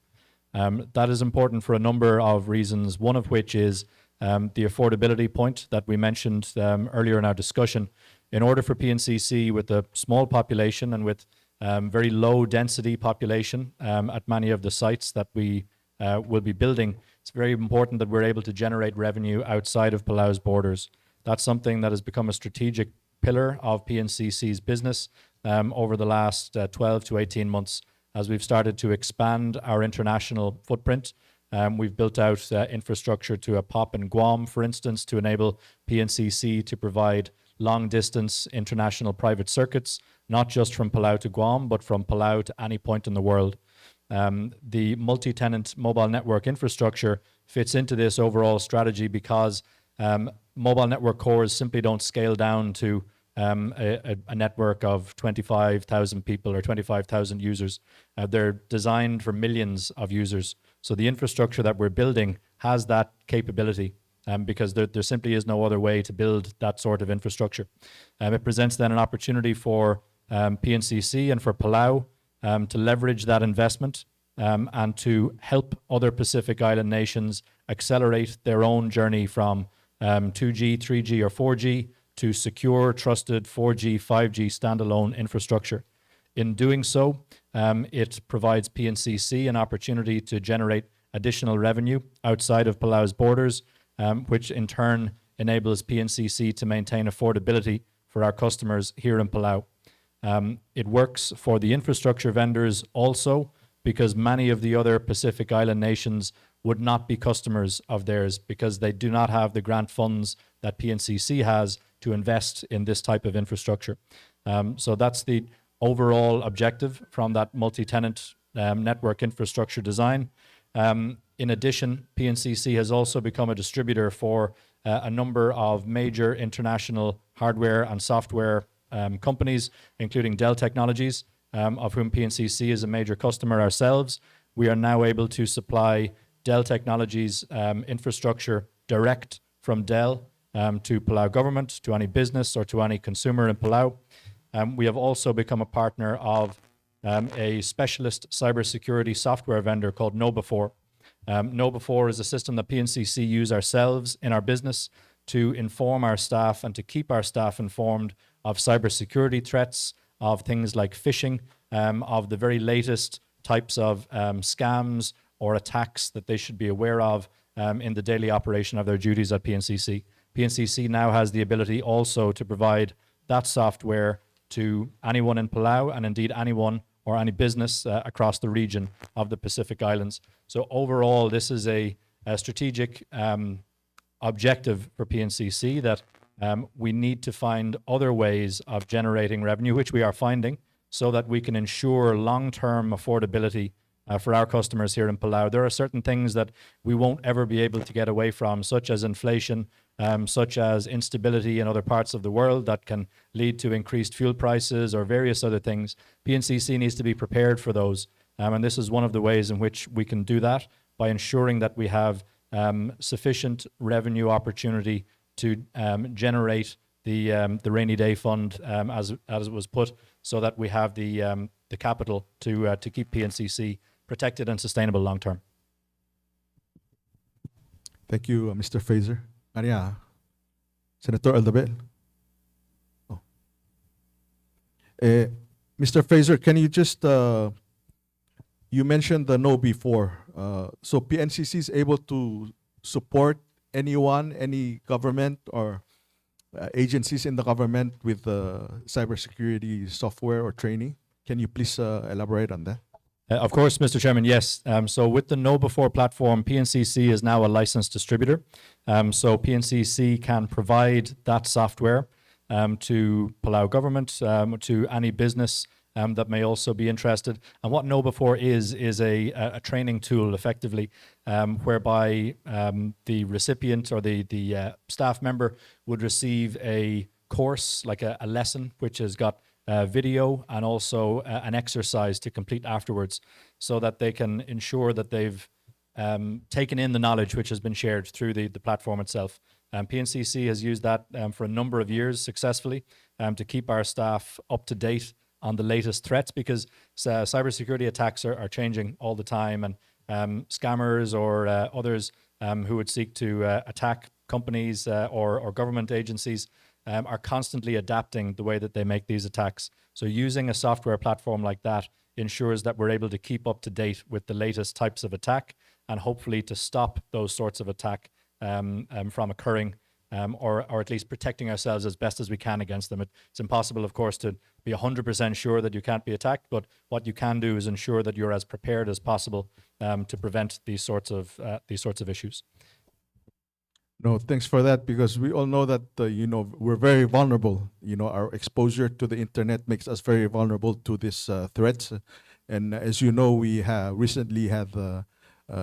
That is important for a number of reasons, one of which is the affordability point that we mentioned earlier in our discussion. In order for PNCC, with a small population and with very low density population at many of the sites that we will be building, it's very important that we're able to generate revenue outside of Palau's borders. That's something that has become a strategic pillar of PNCC's business over the last 12 to 18 months as we've started to expand our international footprint. We've built out infrastructure to a POP in Guam, for instance, to enable PNCC to provide long-distance international private circuits, not just from Palau to Guam, but from Palau to any point in the world. The multi-tenant mobile network infrastructure fits into this overall strategy because mobile network cores simply don't scale down to a network of 25,000 people or 25,000 users. They're designed for millions of users. So the infrastructure that we're building has that capability because there simply is no other way to build that sort of infrastructure. It presents then an opportunity for PNCC and for Palau to leverage that investment and to help other Pacific Island nations accelerate their own journey from 2G, 3G, or 4G to secure, trusted 4G, 5G standalone infrastructure. In doing so, it provides PNCC an opportunity to generate additional revenue outside of Palau's borders, which in turn enables PNCC to maintain affordability for our customers here in Palau. It works for the infrastructure vendors also because many of the other Pacific Island nations would not be customers of theirs because they do not have the grant funds that PNCC has to invest in this type of infrastructure. So that's the overall objective from that multi-tenant network infrastructure design. In addition, PNCC has also become a distributor for a number of major international hardware and software companies, including Dell Technologies, of whom PNCC is a major customer ourselves. We are now able to supply Dell Technologies infrastructure direct from Dell to Palau government, to any business or to any consumer in Palau. We have also become a partner of a specialist cybersecurity software vendor called KnowBe4. KnowBe4 is a system that PNCC use ourselves in our business to inform our staff and to keep our staff informed of cybersecurity threats, of things like phishing, of the very latest types of scams or attacks that they should be aware of in the daily operation of their duties at PNCC. PNCC now has the ability also to provide that software to anyone in Palau and indeed anyone or any business across the region of the Pacific Islands. So overall, this is a strategic objective for PNCC that we need to find other ways of generating revenue, which we are finding, so that we can ensure long-term affordability for our customers here in Palau. There are certain things that we won't ever be able to get away from, such as inflation, such as instability in other parts of the world that can lead to increased fuel prices or various other things. PNCC needs to be prepared for those. And this is one of the ways in which we can do that, by ensuring that we have sufficient revenue opportunity to generate the rainy day fund as it was put, so that we have the capital to keep PNCC protected and sustainable long term. Thank you, Mr. Fraser. Maria, Senator Aldabel. Oh. Mr. Fraser, can you just, you mentioned the no before. So PNCC is able to support anyone, any government or agencies in the government with cybersecurity software or training? Can you please elaborate on that? Of course, Mr. Chairman, yes. So with the Know Before platform, PNCC is now a licensed distributor. So PNCC can provide that software to Palau government, to any business that may also be interested. And what Know Before is a training tool, effectively, whereby the recipient or the staff member would receive a course, like a lesson, which has got video and also an exercise to complete afterwards, so that they can ensure that they've taken in the knowledge which has been shared through the platform itself. PNCC has used that for a number of years successfully to keep our staff up to date on the latest threats, because cybersecurity attacks are changing all the time, and scammers or others who would seek to attack companies or government agencies are constantly adapting the way that they make these attacks. So using a software platform like that ensures that we're able to keep up to date with the latest types of attack, and hopefully to stop those sorts of attack from occurring, or at least protecting ourselves as best as we can against them. It's impossible, of course, to be 100% sure that you can't be attacked, but what you can do is ensure that you're as prepared as possible to prevent these sorts of issues. No, thanks for that, because we all know that, we're very vulnerable. Our exposure to the internet makes us very vulnerable to these threats. And as you know, we have recently had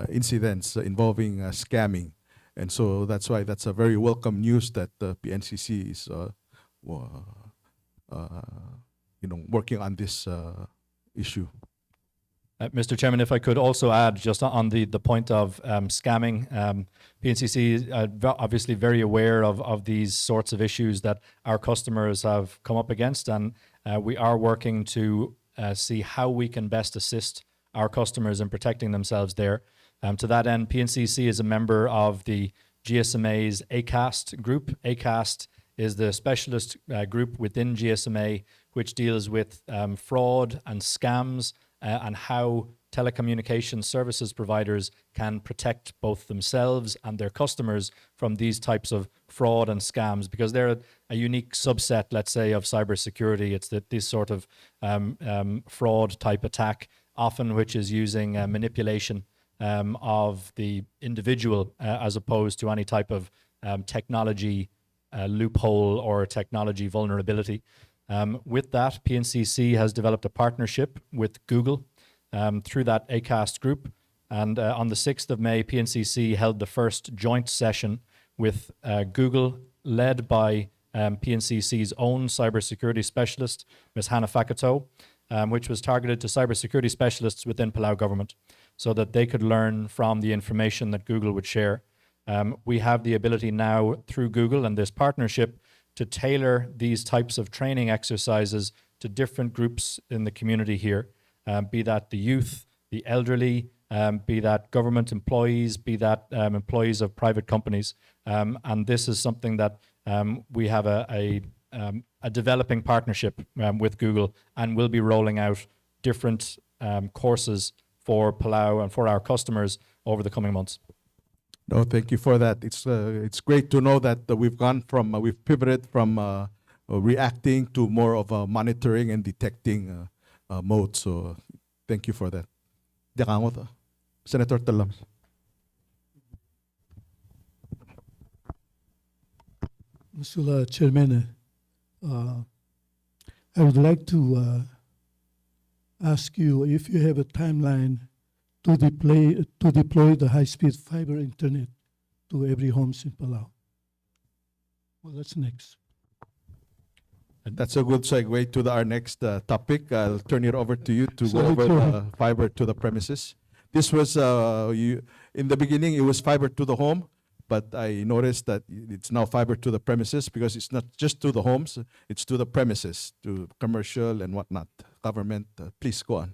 incidents involving scamming. And so that's why that's a very welcome news that the PNCC is, working on this issue. Mr. Chairman, if I could also add, just on the point of scamming, PNCC is obviously very aware of these sorts of issues that our customers have come up against, and we are working to see how we can best assist our customers in protecting themselves there. To that end, PNCC is a member of the GSMA's ACAST group. ACAST is the specialist group within GSMA which deals with fraud and scams, and how telecommunication services providers can protect both themselves and their customers from these types of fraud and scams, because they're a unique subset, let's say, of cybersecurity. It's this sort of fraud type attack, often which is using manipulation of the individual as opposed to any type of technology loophole or technology vulnerability. With that, PNCC has developed a partnership with Google through that ACAST group. And on the 6th of May, PNCC held the first joint session with Google, led by PNCC's own cybersecurity specialist, Ms. Hannah Fakato, which was targeted to cybersecurity specialists within Palau government, so that they could learn from the information that Google would share. We have the ability now, through Google and this partnership, to tailor these types of training exercises to different groups in the community here, be that the youth, the elderly, be that government employees, be that employees of private companies. And this is something that we have a developing partnership with Google, and will be rolling out different courses for Palau and for our customers over the coming months. No, thank you for that. It's great to know that we've pivoted from reacting to more of a monitoring and detecting mode. So thank you for that. Senator Talams. Mr. Chairman, I would like to ask you if you have a timeline to deploy the high-speed fiber internet to every homes in Palau. Well, that's next. That's a good segue to our next topic. I'll turn it over to you to go Sorry, over Chair. the fiber to the premises. This was, in the beginning, it was fiber to the home, but I noticed that it's now fiber to the premises because it's not just to the homes, it's to the premises, to commercial and whatnot, government. Please go on.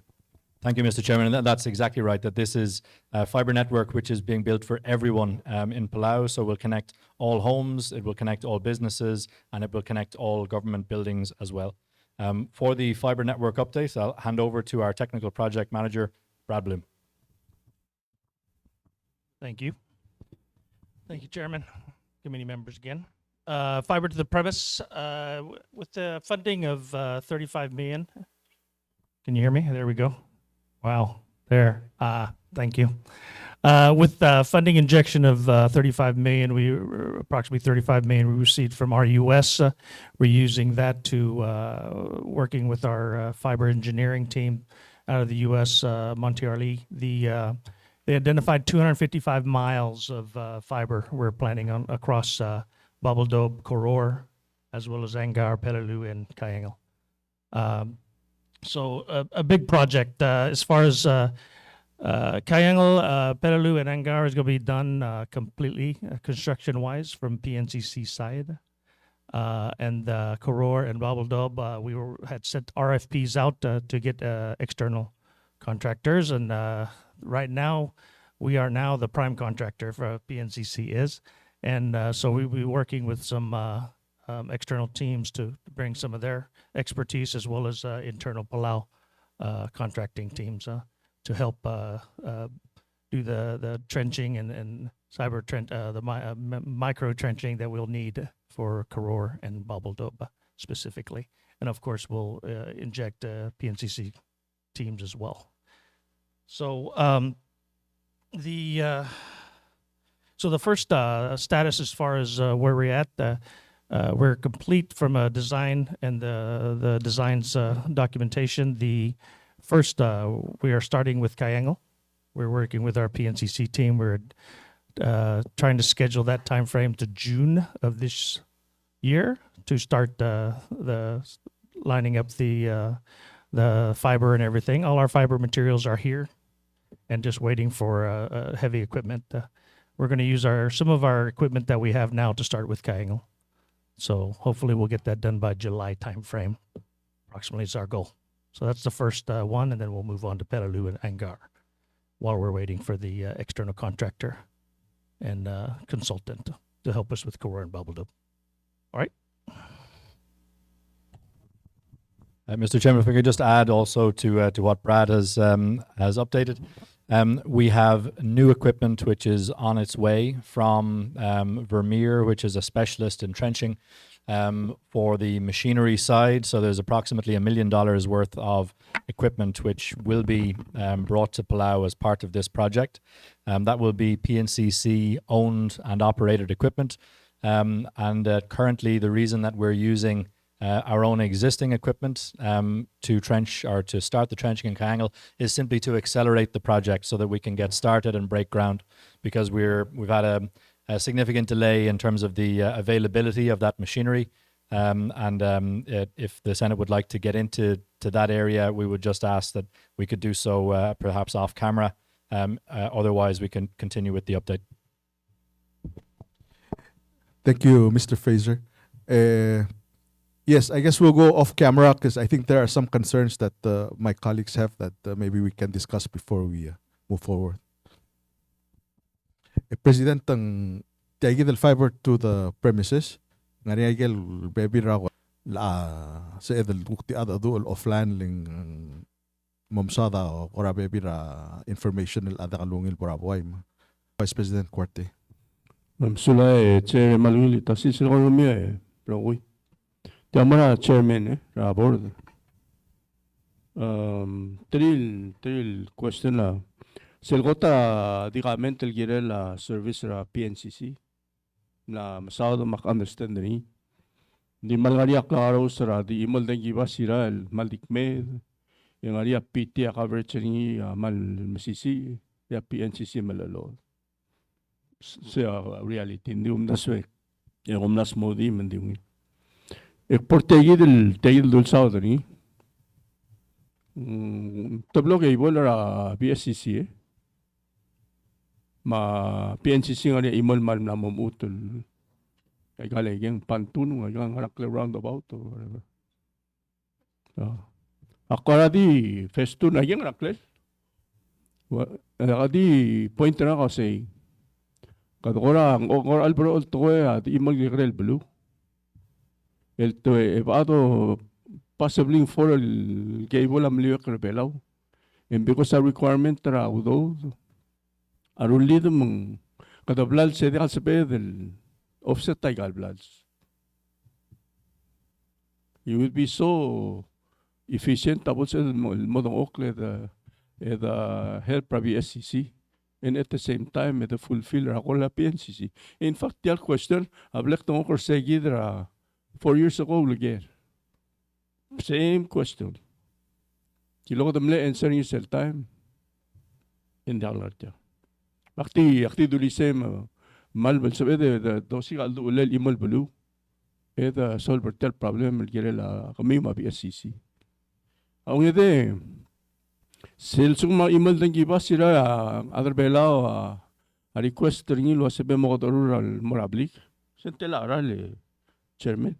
Thank you, Mr. Chairman. And that's exactly right, that this is a fiber network which is being built for everyone in Palau. So we'll connect all homes, it will connect all businesses, and it will connect all government buildings as well. For the fiber network update, I'll hand over to our technical project manager, Brad Bloom. Thank you. Thank you, Chairman. Committee members again. Fiber to the premise, with the funding of 35 million. Can you hear me? There we go. Wow, there. Thank you. With funding injection of 35 million, approximately 35 million we received from RUS. We're using that to working with our fiber engineering team out of the US, Montearli. They identified 255 miles of fiber we're planning on across Babaldob, Koror, as well as Angar, Pelelu, and Kayangel. So a big project. As far as Kayangel, Pelelu, and Angar is going to be done completely construction-wise from PNCC side. And Koror and Babaldob, we had sent RFPs out to get external contractors. And right now, we are now the prime contractor for PNCC is. And so we'll be working with some external teams to bring some of their expertise as well as internal Palau contracting teams to help do the trenching and micro trenching that we'll need for Koror and Babaldob specifically. And of course, we'll inject PNCC teams as well. So the first status as far as where we're at, we're complete from a design and the design's documentation. The first, we are starting with Kayangel. We're working with our PNCC team. We're trying to schedule that time frame to June of this year to start the lining up the fiber and everything. All our fiber materials are here and just waiting for heavy equipment. We're going to use some of our equipment that we have now to start with Kayangel. So hopefully we'll get that done by July timeframe. Approximately is our goal. So that's the first one, and then we'll move on to Pelelu and Angar while we're waiting for the external contractor and consultant to help us with Koror and Babaldob. All right. Mr. Chairman, if we could just add also to what Brad has updated. We have new equipment which is on its way from Vermeer, which is a specialist in trenching for the machinery side. So there's approximately $1 million worth of equipment which will be brought to Palau as part of this project. That will be PNCC owned and operated equipment. Currently the reason that we're using our own existing equipment to trench or to start the trenching in Kayangel is simply to accelerate the project so that we can get started and break ground, because we've had a significant delay in terms of the availability of that machinery. If the Senate would like to get into that area, we would just ask that we could do so perhaps off camera. Otherwise, we can continue with the update. Thank you, Mr. Fraser. Yes, I guess we'll go off camera because I think there are some concerns that my colleagues have that maybe we can discuss before we move forward. President, ang tiagid el fiber to the premises, ngari agel baby raw sa edel ukti ada do offline ling momsada or baby ra information el ada kalungil boraboy. Vice President Corte. Mamsula chair malungil tasis ko lumia prawoi. Tamara chairman board. Tril question la. Selgota digamente el gira la service ra PNCC na masado mak understand ni Di malgaria klaro sara di imol dengi basira el maldikmed. Yang aria PT coverage ni mal masisi ya PNCC malalo. Sa reality hindi umnaswe. Yang umnas modi mendingi. Ekportegi del tegil dul saudani. Tablo kay bola PSCC ma PNCC nga imol mal na mamutul. Kay galing pantun nga ngarakle roundabout or whatever. Ako di festo na yung rakles. Di point na kasi kadokora ang albro to at imol gigrel blue. El to evado possibly for el cable am liyo krebelaw. And because a requirement tra udo aruli mong kadablal se de alsabe del offset tigal bloods. You would be so efficient tapos el modong okle the help prabi SCC and at the same time the fulfill rakola PNCC. In fact, the question ablek tong okor segidra 4 years ago again. Same question. Kilo ko damle answer yung cell time. Hindi ako lartya. Akti dulisem malbal sabi de dosi kaldo ulel imol bulu. Eda solver tel problem el kami mabi SCC. Ang ide sel suma imol dangi basira other belao a request ringi lo sabi mo ko rural morablik. Sentela arale chairman.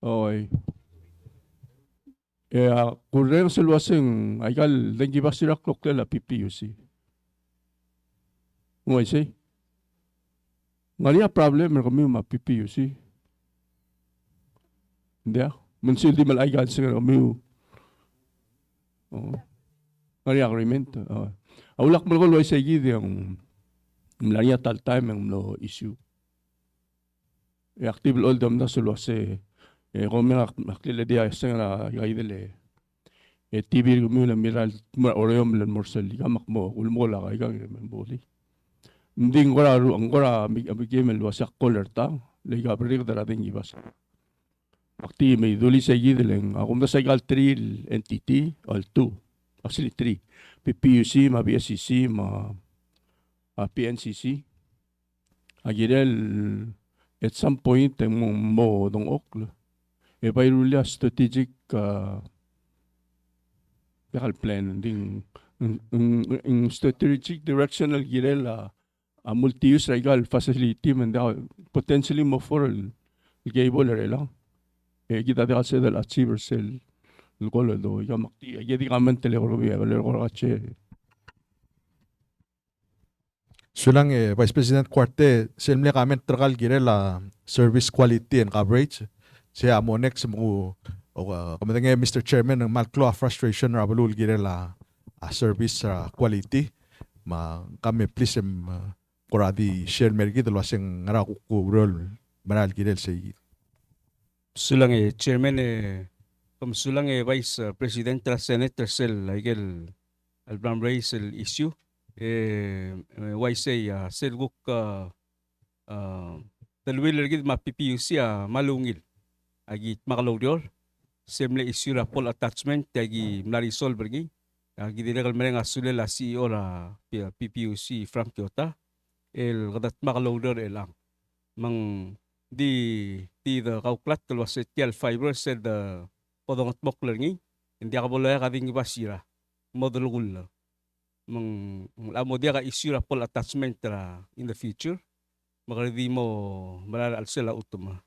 Oy. Kurang seluaseng aigal dengi basira klok la PPUC. Ngoy say. Ngalia problem kami ma PPUC. Dia, mensil di mal aigal sing kami. Ngalia agreement. Aulak mo ko lo say gid yung mlaria tal time yung no issue. Active all dam na seluase. Kung may nakilala diya sa nga gaidele TV kung may miral orayom lan morsel kamak mo ulmola kay kang memboli hindi ngora amigem lo sa color ta lega break darating ibas akti may duli sa gideleng ako na sa gal 3 entity all 2 actually 3 PPUC ma BSCC ma PNCC agirel at some point mo dong oklo Epairulia strategic plan ding strategic directional girela a multi-use regal facility man potentially mo for el cable rela kita de hacer del achiever cell el golo do ya makti ya di kamen telegrafía el gorgache Sulang Vice President Quarte selmle kamen tragal girela service quality and coverage. Siya mo next mo kamatang Mr. Chairman ng malklo frustration rabalul girela service quality ma kami please kuradi share mergi dalo sing ngara ku role maral girel say Sulang chairman comme sulang vice president la senator sel igel albram raise el issue why say sel guk talwil gid ma PPUC malungil agi makalogdior semle issue la pol attachment agi mlarisol bergi agi diregal mereng asule la CEO la PPUC Frank Kiota el gadat makalogdior elang mang di the kauklat kalau setial fiber sed podongat mokler ngi hindi ka boleh kading basira modulgul mang amo dia ka issue la pol attachment in the future magredi mo maral alsela utuma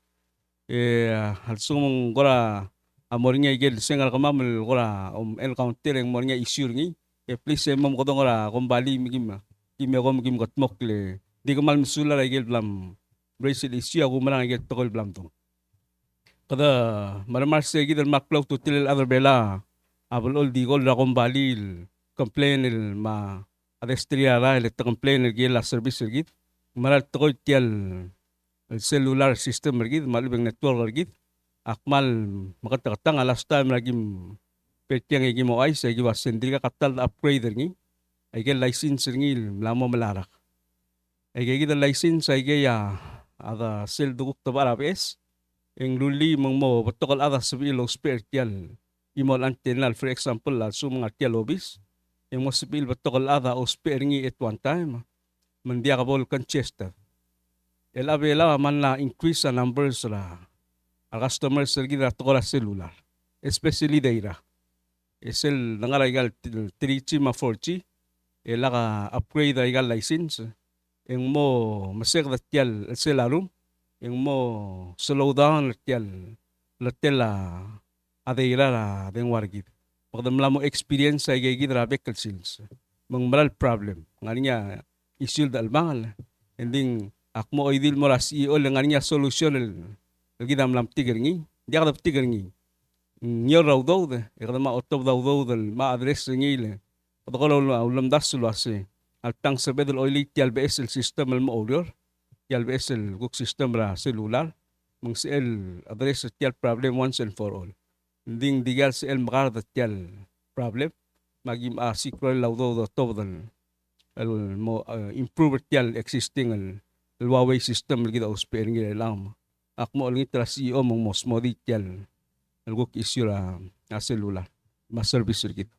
halsumong gora amornya igel sengal kamamel gora encounter yang mornya issue ngi please mom kodong gora kembali migim gim gotmok le di kamal misula igel blam bracelet issue ako marang igel tokol blam tong kada maramar se igel makplaw tutil other bela abol ol di gol ra kembali complain el ma adestria ra el complain el gel la service git maral tokol tial el cellular system lagi, malibang network lagi, akmal makatakatang last time lagi petiang lagi mo ay sa giwas sendiri ka katal upgrade lagi, ay license lagi lamo malarak, Ay kita license ay kaya ada sel duguk tabar ABS. Eng luli mong mo batokal ada sabi lo spare tial. Imol antenal for example la sum mga tial obis. Eng mo sabi batokal ada o spare ngi at one time. Mandia ka bol Manchester. El abela man la increase the numbers la customers lagi na tokola cellular. Especially daira. Esel nangaraigal 3G ma 4G. Ela ka upgrade aigal license. Eng mo masek da tial selarum. Eng mo slow down la tela adeira la den wargid. Pagdam la mo experience ay gigid rabe kalsils. Mang malal problem. Nganya isil da albangal. Ending akmo idil mo la CEO lang nganya solution gidam lam tigerngi. Dia kada tigerngi. Nyo raw daw de. Kada ma otob daw del ma address ngi le. Pagkolo ulam dasul wasi. Altang sabedul oili tial BS el system el mo orior. Tial BS el guk system ra celular. Mang si el address tial problem once and for all. Ding digal si el makar da tial problem. Magim sikro el laudo da tob del el mo improve tial existing el Huawei system el gida usper ngi lang. Akmo el ngitra CEO mong mos modi tial el guk issue ra celular. Ma service el gida.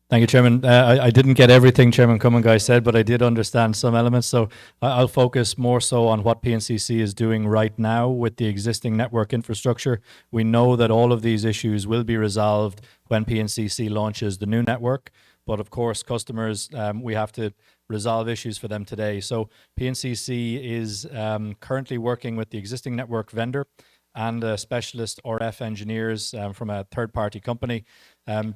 Thank you, Chairman. I didn't get everything Chairman Kumangai said, but I did understand some elements. So I'll focus more so on what PNCC is doing right now with the existing network infrastructure. We know that all of these issues will be resolved when PNCC launches the new network. But of course, customers, we have to resolve issues for them today. So PNCC is currently working with the existing network vendor and specialist RF engineers from a third-party company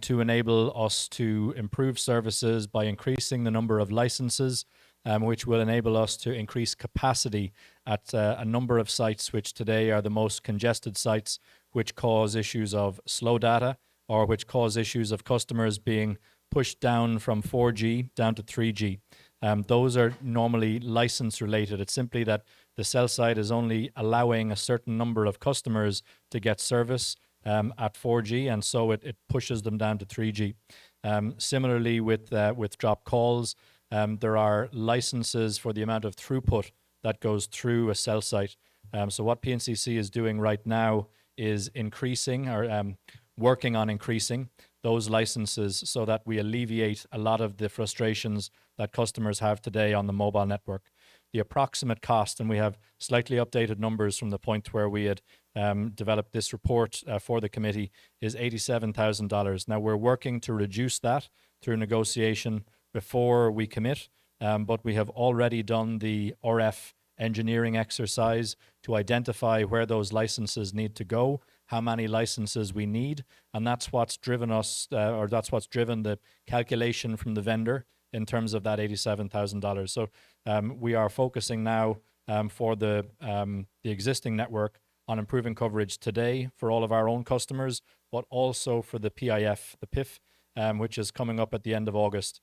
to enable us to improve services by increasing the number of licenses, which will enable us to increase capacity at a number of sites which today are the most congested sites, which cause issues of slow data or which cause issues of customers being pushed down from 4G down to 3G. Those are normally license related. It's simply that the cell site is only allowing a certain number of customers to get service at 4G, and so it pushes them down to 3G. Similarly, with drop calls, there are licenses for the amount of throughput that goes through a cell site. So what PNCC is doing right now is increasing or working on increasing those licenses so that we alleviate a lot of the frustrations that customers have today on the mobile network. The approximate cost, and we have slightly updated numbers from the point where we had developed this report for the committee, is $87,000. Now, we're working to reduce that through negotiation before we commit, but we have already done the RF engineering exercise to identify where those licenses need to go, how many licenses we need, and that's what's driven us, or that's what's driven the calculation from the vendor in terms of that $87,000. So we are focusing now for the existing network on improving coverage today for all of our own customers, but also for the PIF, the PIF, which is coming up at the end of August.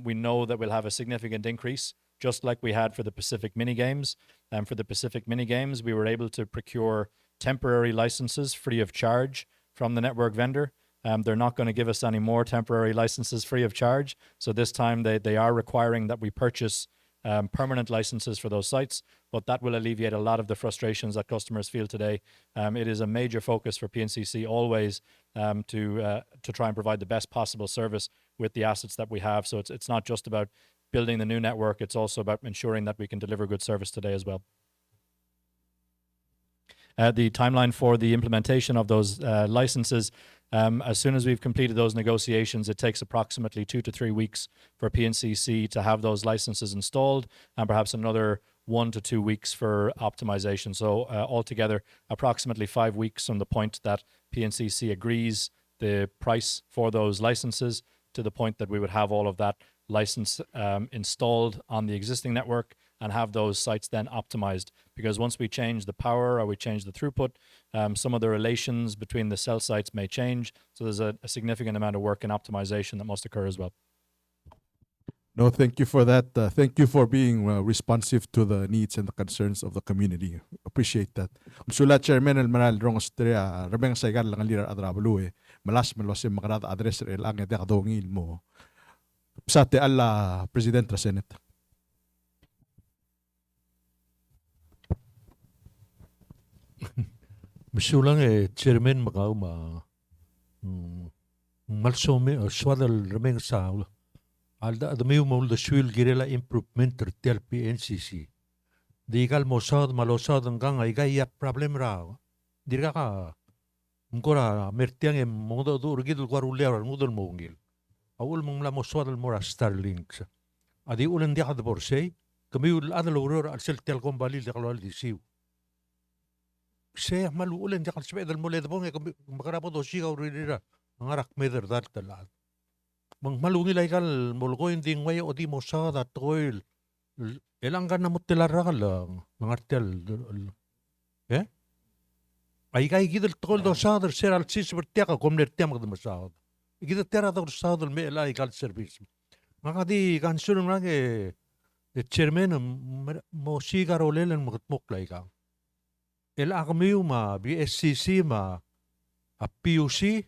We know that we'll have a significant increase, just like we had for the Pacific Mini Games. For the Pacific Mini Games, we were able to procure temporary licenses free of charge from the network vendor. They're not going to give us any more temporary licenses free of charge. So this time they are requiring that we purchase permanent licenses for those sites, but that will alleviate a lot of the frustrations that customers feel today. It is a major focus for PNCC always to try and provide the best possible service with the assets that we have. So it's not just about building the new network, it's also about ensuring that we can deliver good service today as well. The timeline for the implementation of those licenses, as soon as we've completed those negotiations, it takes approximately 2 to 3 weeks for PNCC to have those licenses installed, and perhaps another 1 to 2 weeks for optimization. So altogether, approximately 5 weeks from the point that PNCC agrees the price for those licenses to the point that we would have all of that license installed on the existing network and have those sites then optimized. Because once we change the power or we change the throughput, some of the relations between the cell sites may change. So there's a significant amount of work in optimization that must occur as well. No, thank you for that. Thank you for being responsive to the needs and the concerns of the community. Appreciate that. Msula Chairman el Maral Rong Austria, Rabeng Saigan lang lirar adrabalu malas malos makarad address el ang edek dongil mo. sa te alla President ra Senate. Misulang chairman makau ma malsome swadal remeng sa alda adamiu maul da shuil girela improvement tel PNCC. Di kal mosad malosad ang ay gaya problem ra. Dirga ka ngora mertiang modo do urgidul kwarulear ngudul mongil. Awul mong la moswadal mora Starlinks. Adi ulan dia kad borsay kamiul adal uror al sel tel kombalil da kalwal di siu. Saya malu ulen jakal sepeda mulai dapong makarapo do sigaw ririra ang arak meder dat talat. Mang malu nila ikal molko hindi ngay o di mo sa dat toil. Elang ka na mo tilara lang mangartel. Ay kay gidel toil do sa der ser al sis bertiaka komner tiamak de masad. Gidel tera do sa der me la ikal service. Makadi kan sunung lagi chairman mo sigaw olelen mo katmok la el akamiu ma BSCC ma a PUC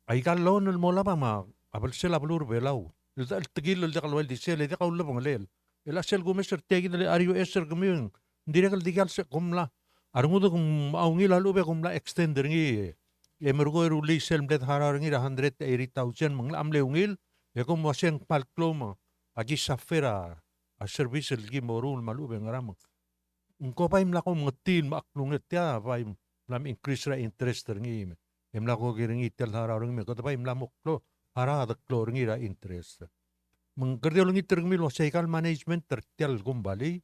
ay kalon el mola ma abal sel ablur belau el tagil el dakal waldi sel el dakal labang lel el asel gumeser tegi del RUS kamiu direkal digal se kumla arungudo kum aungil alube kumla extender ngi emergo ruli sel mdet harar ngi 180,000 mangla amle ungil ya kum waseng palkloma agi safera a service el gi morul malube ngaram ko pa imla ko ngatin maaklunget ya pa lam increase ra interest ngi imla ko giringi tel hararang me ko pa imla moklo hara da klor ngi ra interest mang kardiol ngi terngmil wa cycle management tertel gumbali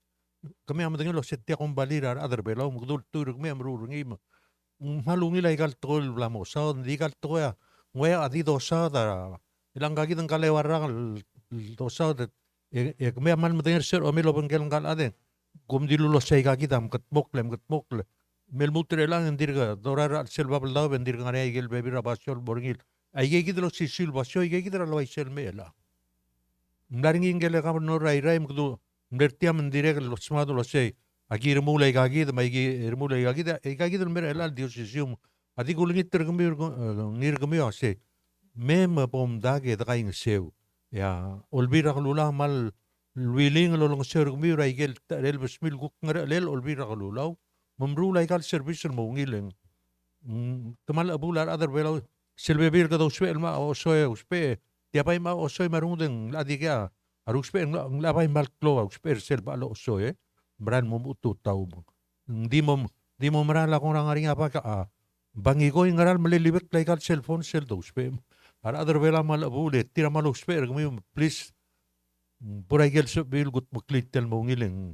kami am dengan lo setia gumbali ra other belo mugdul tur me amru ngi malungi la igal tol la mo sa digal to ya ngwe adi do sa da ilang gagi dang kale warra do sa da kami amal dengan ser o melo bangkel ngal aden gum dilulo say kakidam katmokle melmutre lang indirga dorar selva baldaw bendirga ngare igel bebi rabasol borgil ay gidlo si silvasyo ay gidlo lo ay selmela ngaringi ingele ka no rai rai mgdu mertiam indirga lo smado lo say agir mulay gagid may gir mulay gagid ay gagid mer elal diosisium adi gulingit tergmi nirgmi ase mem pom dage da kaing sew ya olbira lula mal Willing lo lang sir gumi raigel rel besmil guk ngara lel olbira kalulaw mamru laikal service mo ngileng tamal abular other velo silbe bir ka do spel ma o soe uspe tiapay ma o soe marungdeng ladiga aruspe nglavay mal klo uspe sel ba lo soe bran mo utu taw di mo marala kung rangaring apa ka bangi ko ngaral malilibet laikal cellphone sel do uspe ar other vela mal abule tira mal uspe gumi please Pura igel so bil gut maklit tel mo ngileng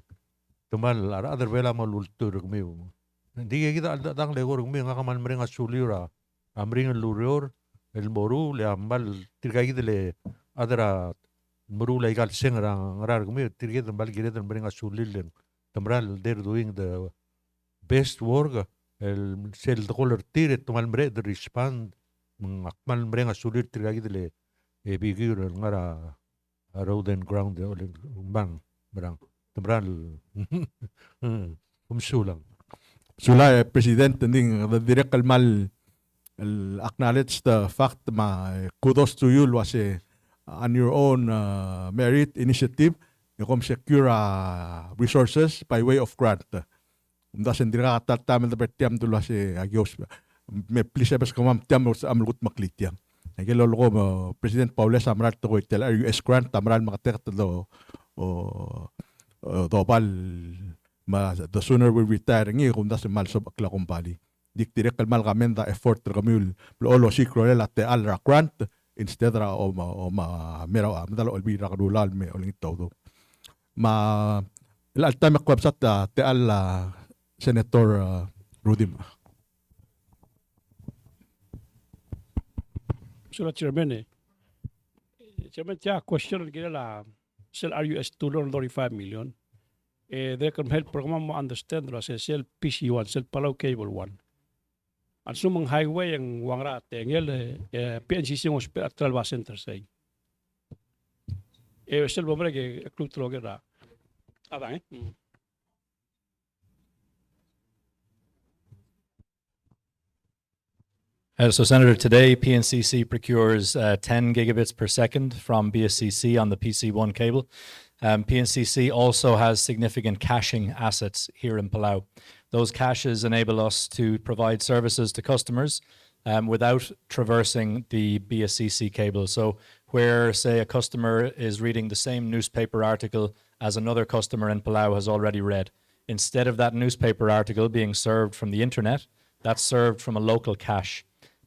tumal ara other vela malultur gmiu di kita dang legor gmiu nga kaman mrenga sulira amring lurior el moru le amal tirga le adra moru la igal sengra ngarar gmiu tirga bal gire den mrenga sulilen tamral they're doing the best work el sel dollar tire tumal mre de respond akmal mrenga sulir tirga le e bigir ngara road and ground bang berang tebral umsulang Sula President ning direct kalmal acknowledge the fact ma kudos to you was on your own merit initiative you come secure resources by way of grant. Umda sendira tatamel da betiam tu lase agios me please ebes kamam tiam amlut maklitiam. Nagelo ko President Paules amral to tel US grant amral makatek to dobal ma the sooner we retire ngi kung das mal sob akla kumpali dik direk kalmal kamen da effort kamul lo sikro la te al grant instead ra o ma mera madalo olbi ra kadulal me oling todo ma el altame kwabsat te al Senator Rudim. Sura Chairman, Chairman, question gila la sel RUS 235 million. They can help program mo understand la sel PC1, sel Palau Cable 1. Ang sumang highway ang wangra tengel PNCC ng hospital ba center say. Sel bomre ke club troger ada So, Senator, today PNCC procures 10 gigabits per second from BSCC on the PC1 cable. PNCC also has significant caching assets here in Palau. Those caches enable us to provide services to customers without traversing the BSCC cable. So where, say, a customer is reading the same newspaper article as another customer in Palau has already read, instead of that newspaper article being served from the internet, that's served from a local cache.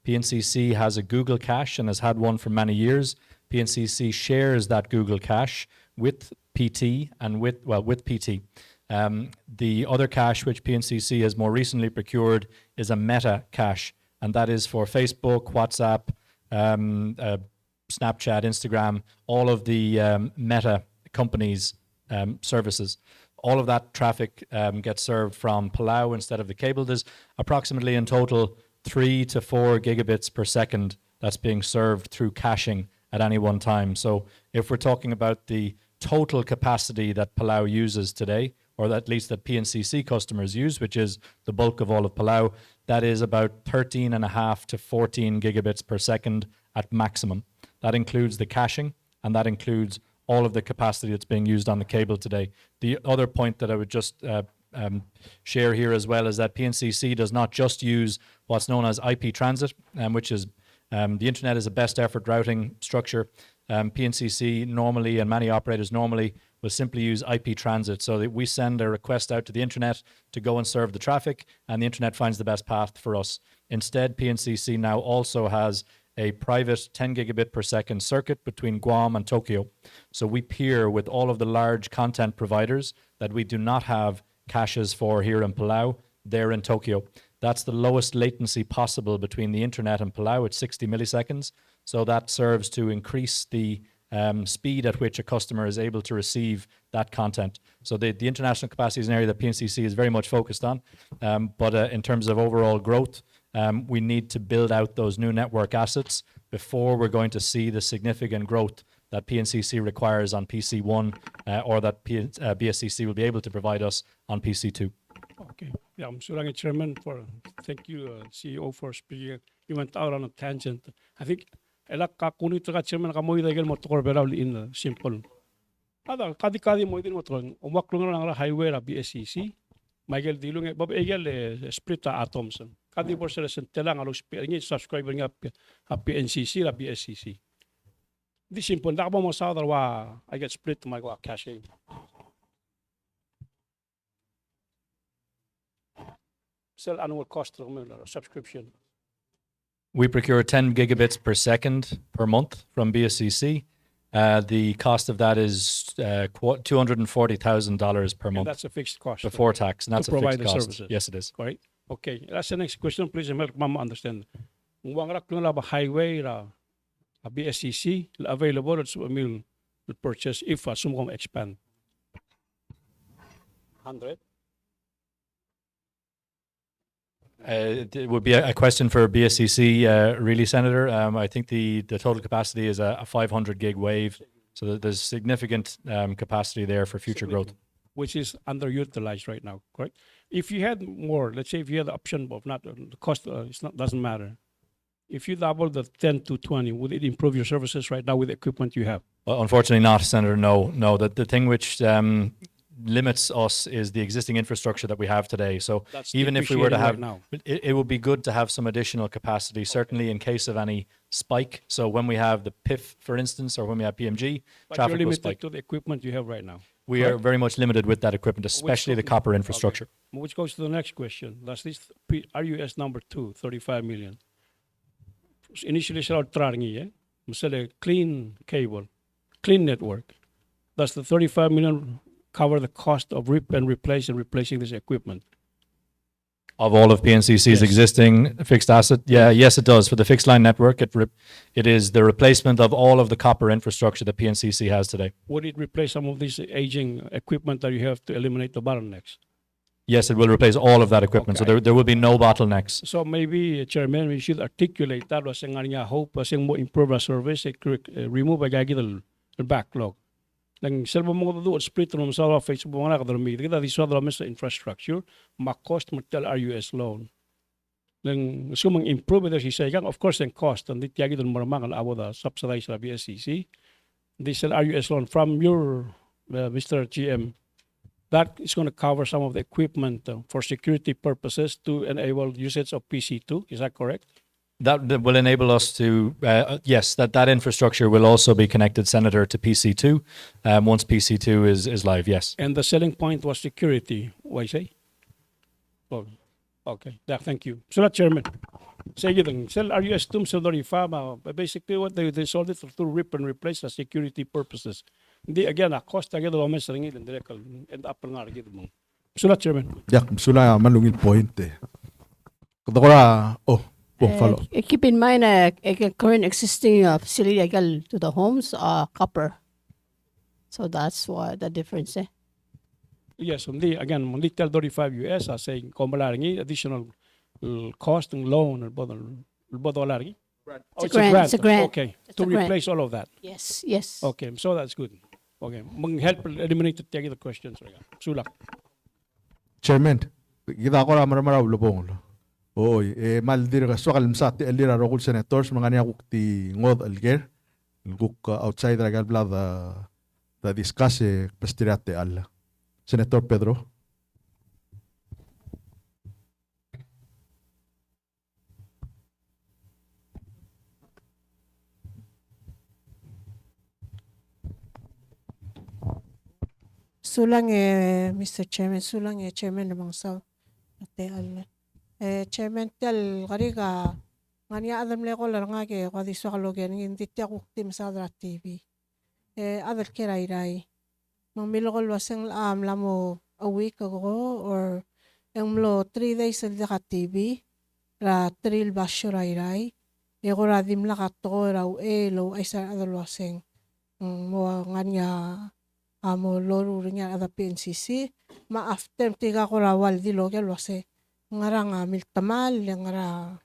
PNCC has a Google cache and has had one for many years. PNCC shares that Google cache with PT and with PT. The other cache which PNCC has more recently procured is a Meta cache, and that is for Facebook, WhatsApp, Snapchat, Instagram, all of the Meta companies' services. All of that traffic gets served from Palau instead of the cable. There's approximately in total 3 to 4 gigabits per second that's being served through caching at any one time. So if we're talking about the total capacity that Palau uses today, or at least that PNCC customers use, which is the bulk of all of Palau, that is about 13.5 to 14 gigabits per second at maximum. That includes the caching, and that includes all of the capacity that's being used on the cable today. The other point that I would just share here as well is that PNCC does not just use what's known as IP transit, which is the internet is a best effort routing structure. PNCC normally, and many operators normally, will simply use IP transit, so that we send a request out to the internet to go and serve the traffic, and the internet finds the best path for us. Instead, PNCC now also has a private 10 gigabit per second circuit between Guam and Tokyo. So we peer with all of the large content providers that we do not have caches for here in Palau. They're in Tokyo. That's the lowest latency possible between the internet and Palau at 60 milliseconds. So that serves to increase the speed at which a customer is able to receive that content. So the international capacity is an area that PNCC is very much focused on. But in terms of overall growth, we need to build out those new network assets before we're going to see the significant growth that PNCC requires on PC1 or that BSCC will be able to provide us on PC2. Okay. Yeah, I'm Surang Chairman thank you, CEO, for speaking. You went out on a tangent. I think elak kakunit ka chairman ka mo idagel mo tokor beral in simple. Ada kadi mo idin mo tokor umaklong lang ra highway ra BSCC. Michael dilung bob egel split atoms. Kadi por sila sentelang alo ngi subscriber nga PNCC ra BSCC. Di simple da mo sa wa I get split my caching. Sell annual cost of subscription. We procure 10 gigabits per second per month from BSCC. The cost of that is $240,000 per month. And that's a fixed cost. Before tax, and that's to a provide fixed the cost. services. Yes, it is. Right? Okay. That's the next question. Please help Mama understand. Kung rak lang ba highway ra BSCC available at will purchase if sumkom expand. 100. It would be a question for BSCC, really, Senator. I think the total capacity is a 500 gig wave, so there's significant capacity there for future growth. Which is underutilized right now, correct? If you had more, let's say if you had the option of not the cost, doesn't matter. If you double the 10 to 20, would it improve your services right now with the equipment you have? Well, unfortunately not, Senator. No. The thing which limits us is the existing infrastructure that we have today. So That's even if we were to have, right now. it would be good to have some additional capacity, certainly in case of any spike. So when we have the PIF, for instance, or when we have PMG, But traffic you're will limited spike. to the equipment you have right now. We are very much limited with that equipment, especially the copper infrastructure. Okay. Which goes to the next question. Does this RUS number 2, 35 million? Initially, siya traringi, masala clean cable, clean network. Does the 35 million cover the cost of rip and replacing this equipment? Of all of PNCC's Yes. existing fixed asset? Yeah, yes, it does. For the fixed line network, it is the replacement of all of the copper infrastructure that PNCC has today. Would it replace some of this aging equipment that you have to eliminate the bottlenecks? Yes, it will replace all of that equipment. Okay. So there will be no bottlenecks. So maybe, Chairman, we should articulate that was ang nga hope as mo improve our service, remove a gagil backlog. Lang selba mo do split from sa Facebook mo na kadalmi. Kita di sa sa infrastructure, ma cost mo tel RUS loan. Lang gusto mong improve ito si Saigang, of course, ang cost, and di tiyagi doon maramang abo da subsidized sa PNCC. This RUS loan from your Mr. GM, that is going to cover some of the equipment for security purposes to enable usage of PC2. Is that correct? That will enable us to, yes, that infrastructure will also be connected, Senator, to PC2 once PC2 is live, yes. And the selling point was security, why say? Oh, okay, yeah, thank you. So, Chairman, say you sell RUS tum sel fama. Basically, what they sold it to rip and replace for security purposes. Hindi again, a cost again the mes ringit and direct end up nga agad mo. So, Chairman. Yeah, sula malungit point eh. Kadakora, follow. Keep in mind, current existing facility to the homes are copper. So that's why the difference. Yes, again, mundi tell 35 US saying komalaringi additional cost and loan or bodolaringi. It's a grant. Okay, It's to a grant. replace all of that. Yes. Okay, so that's good. Okay, mag-help eliminate the questions. Sulak. Chairman, kita ko ramar lubong. Maldir ka swakal msati elira rokul senators mga niya ti ngod alger. Guk outside ragal bla da discuss pastirate al. Senator Pedro. Sulang Mr. Chairman, sulang Chairman namang sa ate al. Chairman tel kariga ngania adam le ko lang ke ko di so kalogen hindi tiya ko tim sa TV. Adal kiray mang milokol waseng lamo a week ago or ang mlo 3 days sa TV ra tril basyo ray. Ko ra dim la katto ra lo ay sa adal waseng mo ngania amo loru nya ada PNCC ma after tiga ko rawal di local wase ngara nga miltamal ngara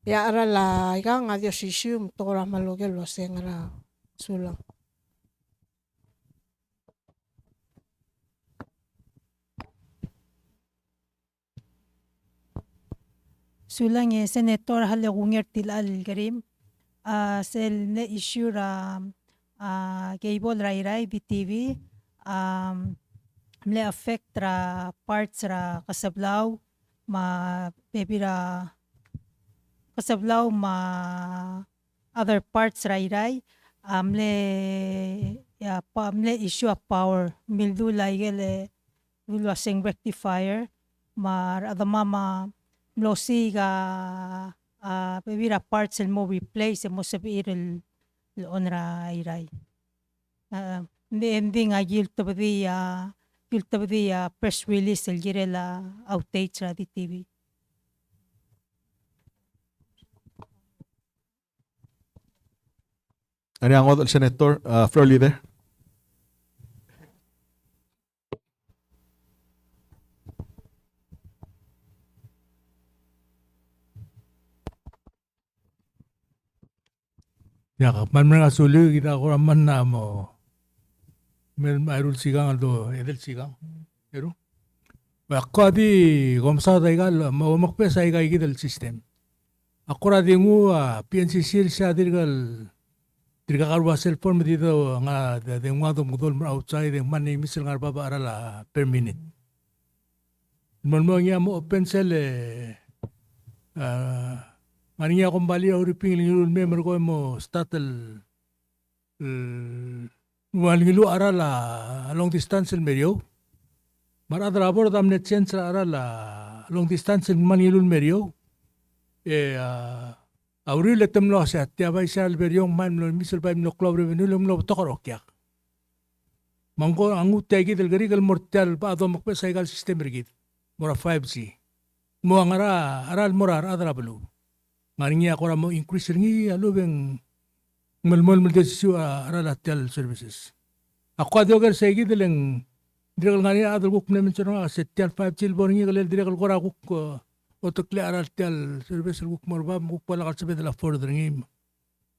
ya ara la iga nga dio sisium to ra malogel wase ngara sulang Sulang Senator Halagungir Tilal Garim sel ne issue ra cable ray BTV mle affect ra parts ra kasablaw ma bebira kasablaw ma other parts ray mle issue of power mildu laigele lulwasing rectifier mar adamama mlosi ga bebira parts el mo replace mo sabir el onra iray hindi nga giltabadi press release el girela outage ra di TV. Ano ang ngod Senator floor leader? Ya kapan mereka suli kita kuraman na mo. Mayroon sigang aldo edel sigang. Pero ako adi komsa daigal mamakpe sa iga igidal system. Ako ra dingu PNCC sa dirgal karwa cell phone dito nga dingu ato mudol outside ng money misal nga baba arala per minute. Mo mo open cell Maninya kembali ori pingilul member ko mo statel walingilu arala long distance medio marada labor dam net sense arala long distance manilul medio auril letem lo sa tia bai sal beriong man lo misal bai no club revenue lo tokorokyak mangko angu tegi del garigal mortal pa do makpe saigal system rigit mora 5G mo angara aral morar adra belu Maringi ako mo increase ringi alubeng malmol desisyo aralatel services. Ako adogar sa igi dileng direkal ngani adal kuk namin sa nga setial 5 chilbo ringi kalel direkal kora kuk otokle aralatel services kuk marbab kuk pala kalsabi dala for ringi.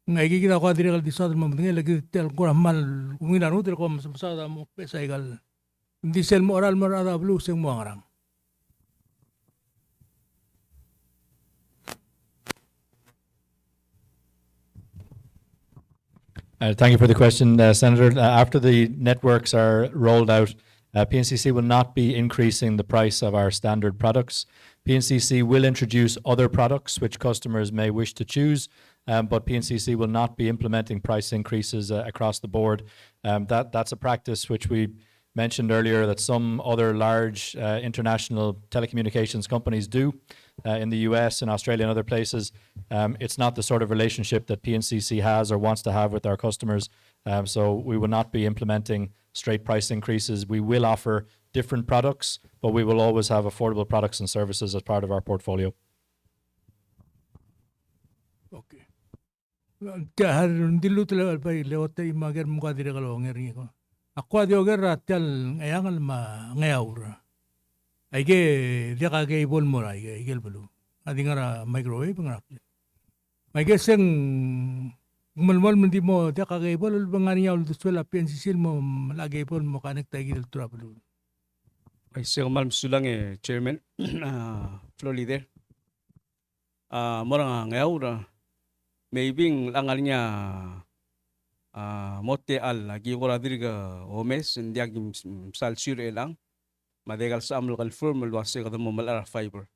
Nga igi kita ako direkal disodal mamutingi lagi tel kora mal kungilan util ko masada mo pesa igal. Hindi sel mo oral marada blu sing mo ngarang. Thank you for the question, Senator. After the networks are rolled out, PNCC will not be increasing the price of our standard products. PNCC will introduce other products which customers may wish to choose, but PNCC will not be implementing price increases across the board. That's a practice which we mentioned earlier that some other large international telecommunications companies do in the US and Australia and other places. It's not the sort of relationship that PNCC has or wants to have with our customers. So we will not be implementing straight price increases. We will offer different products, but we will always have affordable products and services as part of our portfolio. Okay. Har dilu tala pai lewat imager muka dire kalau ngeri ko. Ako adi oger ratel ngayangal ma ngayaur. Aige dia kage ibon mora aige igel belu. Adi ngara microwave ngara. Aige seng malmal mendi mo dia kage ibon bangani yaul tuela PNCC mo lagi ibon mo kanek tagi del tura belu. Ay seng mal sulang chairman floor leader. Morang ngayaur. Maybe langal niya mote al lagi ko radirga omes hindi agim salsir elang madegal sa amlo kalfirm malwase kada mo malara fiber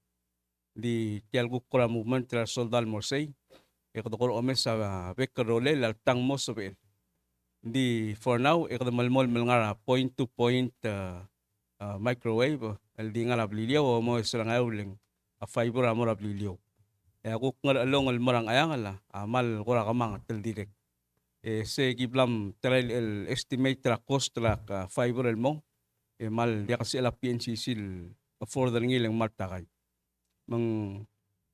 di tialgo kora movement tra soldal morsay ekado ko omes sa bekrole laltang mo sobel di for now ekado malmol malngara point to point microwave el di ngara blilio mo islang ayuling a fiber amora blilio ako ngal along al marang ayangala amal kora kamang tel direct se giblam trail el estimate tra cost tra fiber el mo mal dia kasi la PNCC afford ngil ang martakay mang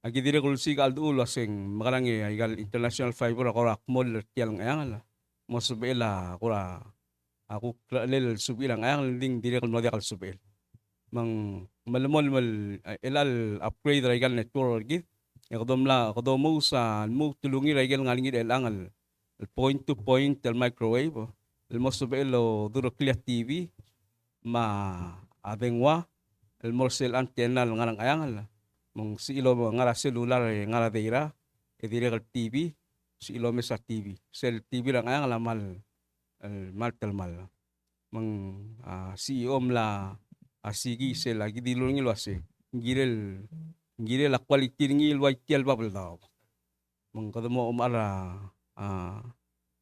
agi dire kul sigal dul aseng makarang igal international fiber ako akmol tial ayangala mo subela kora ako lel subilang ayang ding dire kul madiakal subel mang malamol mal elal upgrade ra igal network gid kodom mo sa mo tulungi ra igal ngalingid el angal point to point el microwave el mosubelo duro clear TV ma adengwa el morsel antena ngarang ayangal mong si ilo ngara celular ngara deira e dire TV si ilo mesa TV sel TV lang ayangal mal el martel mal mong CEO mla asigi sel lagi dilungi lo ase ngirel la quality ngil white tel babel daw mong kadamo umara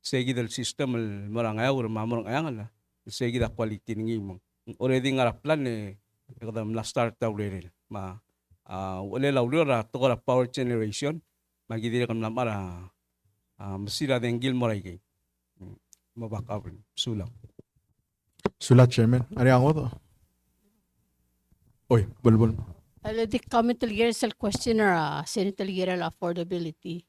segi del system el marang ayaw mamorang ayangal segi da quality ngi mong already ngara plan kadam la start already ma wala la ulira to ra power generation magidire kam lamara masira dengil moray kay mabackup sulang Chairman. Ari ako to. Oy, bulbul. The comment talgira sa question or sinitalgira la affordability.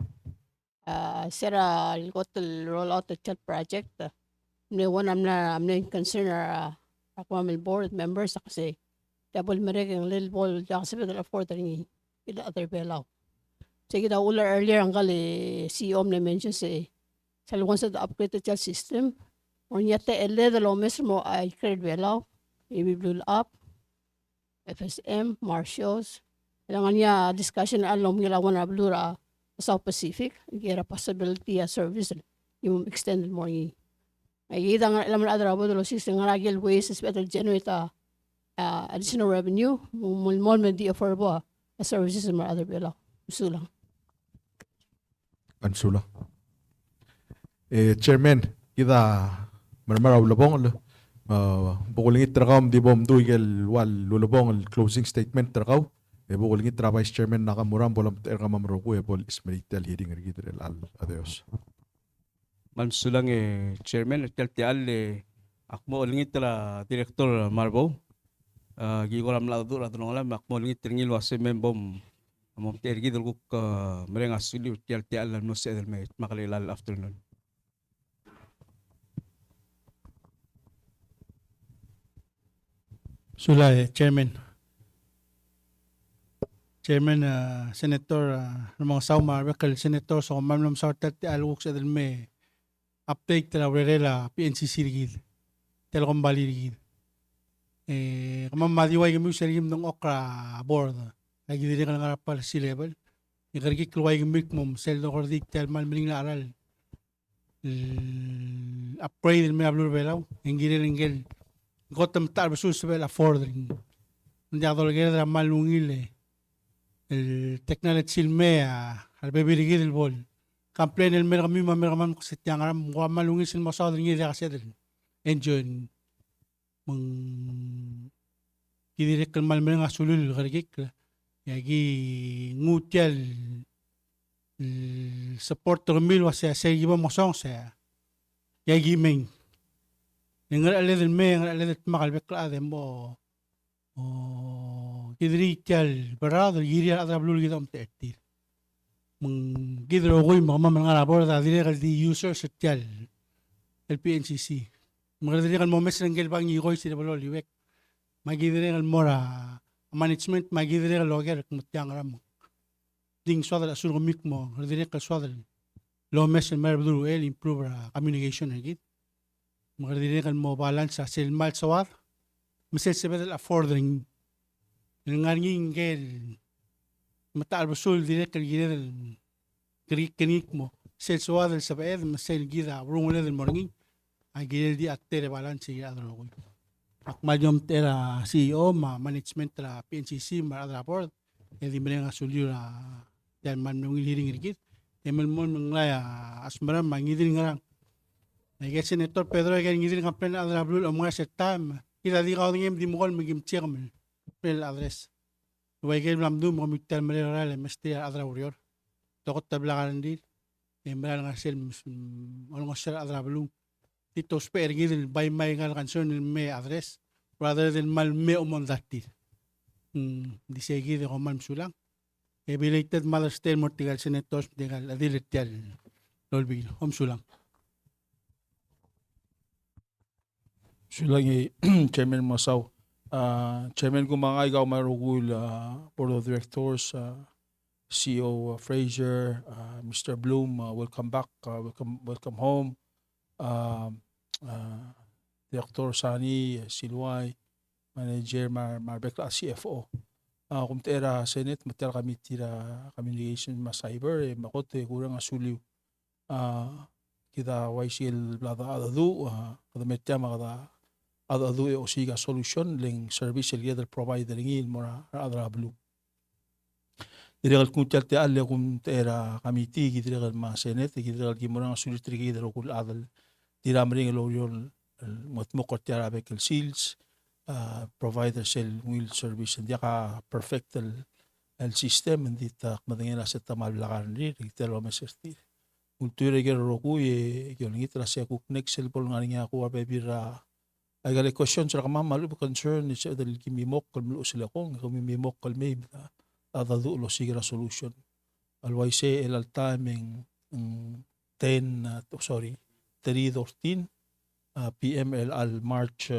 Sira got to roll out the chat project. I'm not concerned ako may board members kasi double merek ang little ball kasi betul afford ni ila other belaw. Sige daw ula earlier ang gali CEO na mention sa luwan sa upgrade the chat system. Or yata ele the lo mismo ay credit belaw. Maybe blue up. FSM, Marshalls. Kailangan niya discussion along nila wana blura South Pacific. Gira possibility service yung extended more ni. Ay ida nga alam na adra bo lo system nga ragil ways is better generate additional revenue. Mulmol man di affordable services mo other below. Sulang. Ansula. Chairman, kita marmaraw labong bukulingit trakam di bom duigel wal lulubong el closing statement trakaw bukulingit tra Vice Chairman nakamuram bolam mamroku bol ismeritel hearing ergider al adios man sulang chairman tial akmo ulingit tra director Marbo gigoram la dur atong alam akmo ulingit ngil wase membom mom tergidel kuk merenga suli tial no sedel me makalilal afternoon. Sula, Chairman. Chairman, Senator, mga sauma, rekal Senator, so mamlam sa tati alwok sa dalme, update tala werela PNCC rigid, Telecom Bali rigid. Kamang madiway kami sa rigid ng okra board, lagi din ka nga pala si level, ikarikik luway kami mom, sel do kordik tel malmiling na aral. upgrade el me hablo velaw ingil gotam tar besul sebel affording ndia dolger la malungile el technology el me al bebirigil el bol complain el mer kami mamer kam ko setiang ram wa malungil sil masad ngi ya kasedel enjoy meng kidirek el mal mer ngasulul gargik yagi ngutial support termil wasa sa iba mosong sa yagi meng ngal ale del me ngal ale makal bekla de mo kidri tial berado yiri adra blul gidam tetir meng gidro goy mama ngara borda dire gal di user setial el PNCC mga dire gal momes ngel bang yigoy sila bolo liwek magidire gal mora management magidire gal loger kumutyang ram ding swadal asul gumik mo dire gal swadal lo mes el mer bulu el improve communication agit mga dire gal mo balance sa sel mal sawar misal sebedel affording nganging gel mata albasul dire gal gidel kenik mo sel swadal sa baed misal gida rungule del morning ay gidel di atere balance ya adro ko akmalyom tera CEO ma management tra PNCC ma adra board edi menga sulyo dan man nung hiring rigit emel mon menglaya asmara mangidin ngarang nage senator Pedro ay ngidin kampen adra blul o mga setam ila di kaw ngem di mukol magim chairman pel address way gel lamdum mo mitel merale mesti adra urior tokot tablakan di emel nga sel olong sel adra blum tito sper ngidin by my ngal concern me address rather than mal me umondati di segi de komal sulang belated Mother's Day mortigal senators degal adilitial lolbi sulang Sulang Chairman Masaw. Chairman Gumangay Gaw Marugul, Board of Directors, CEO Fraser, Mr. Bloom, welcome back, welcome home. Director Sani Silway, Manager Marbecla, CFO. Kung tera Senate, matera kami tira communication ma cyber, makote kurang asuliw. Kita YCL blada adadu, kada metya makada adadu o siga solution ling service el gather provider ngil mora adra blue. Diregal kung tiarte alle kung tera kami ti diregal ma Senate, diregal kimurang asuliw trigi diregal kul adal diramring el motmokot tera bekel seals. Provider sel will service hindi ka perfect el system hindi ta madengin aset ta malblakan ri telo meserti kultura ger roku ye yolngi tra se ku nexel pol ngani aku abe bira agale question sa kama malu concern is del kimimok kal mulu sila ko kimimok kal may adadu lo sigira solution alway se el al timing 3:14 PM al March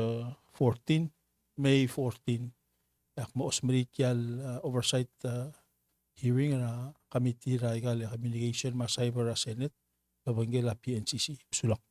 14 May 14, mo osmerikyal oversight hearing na committee ra igal communication ma cyber Senate kabanggela PNCC sulak.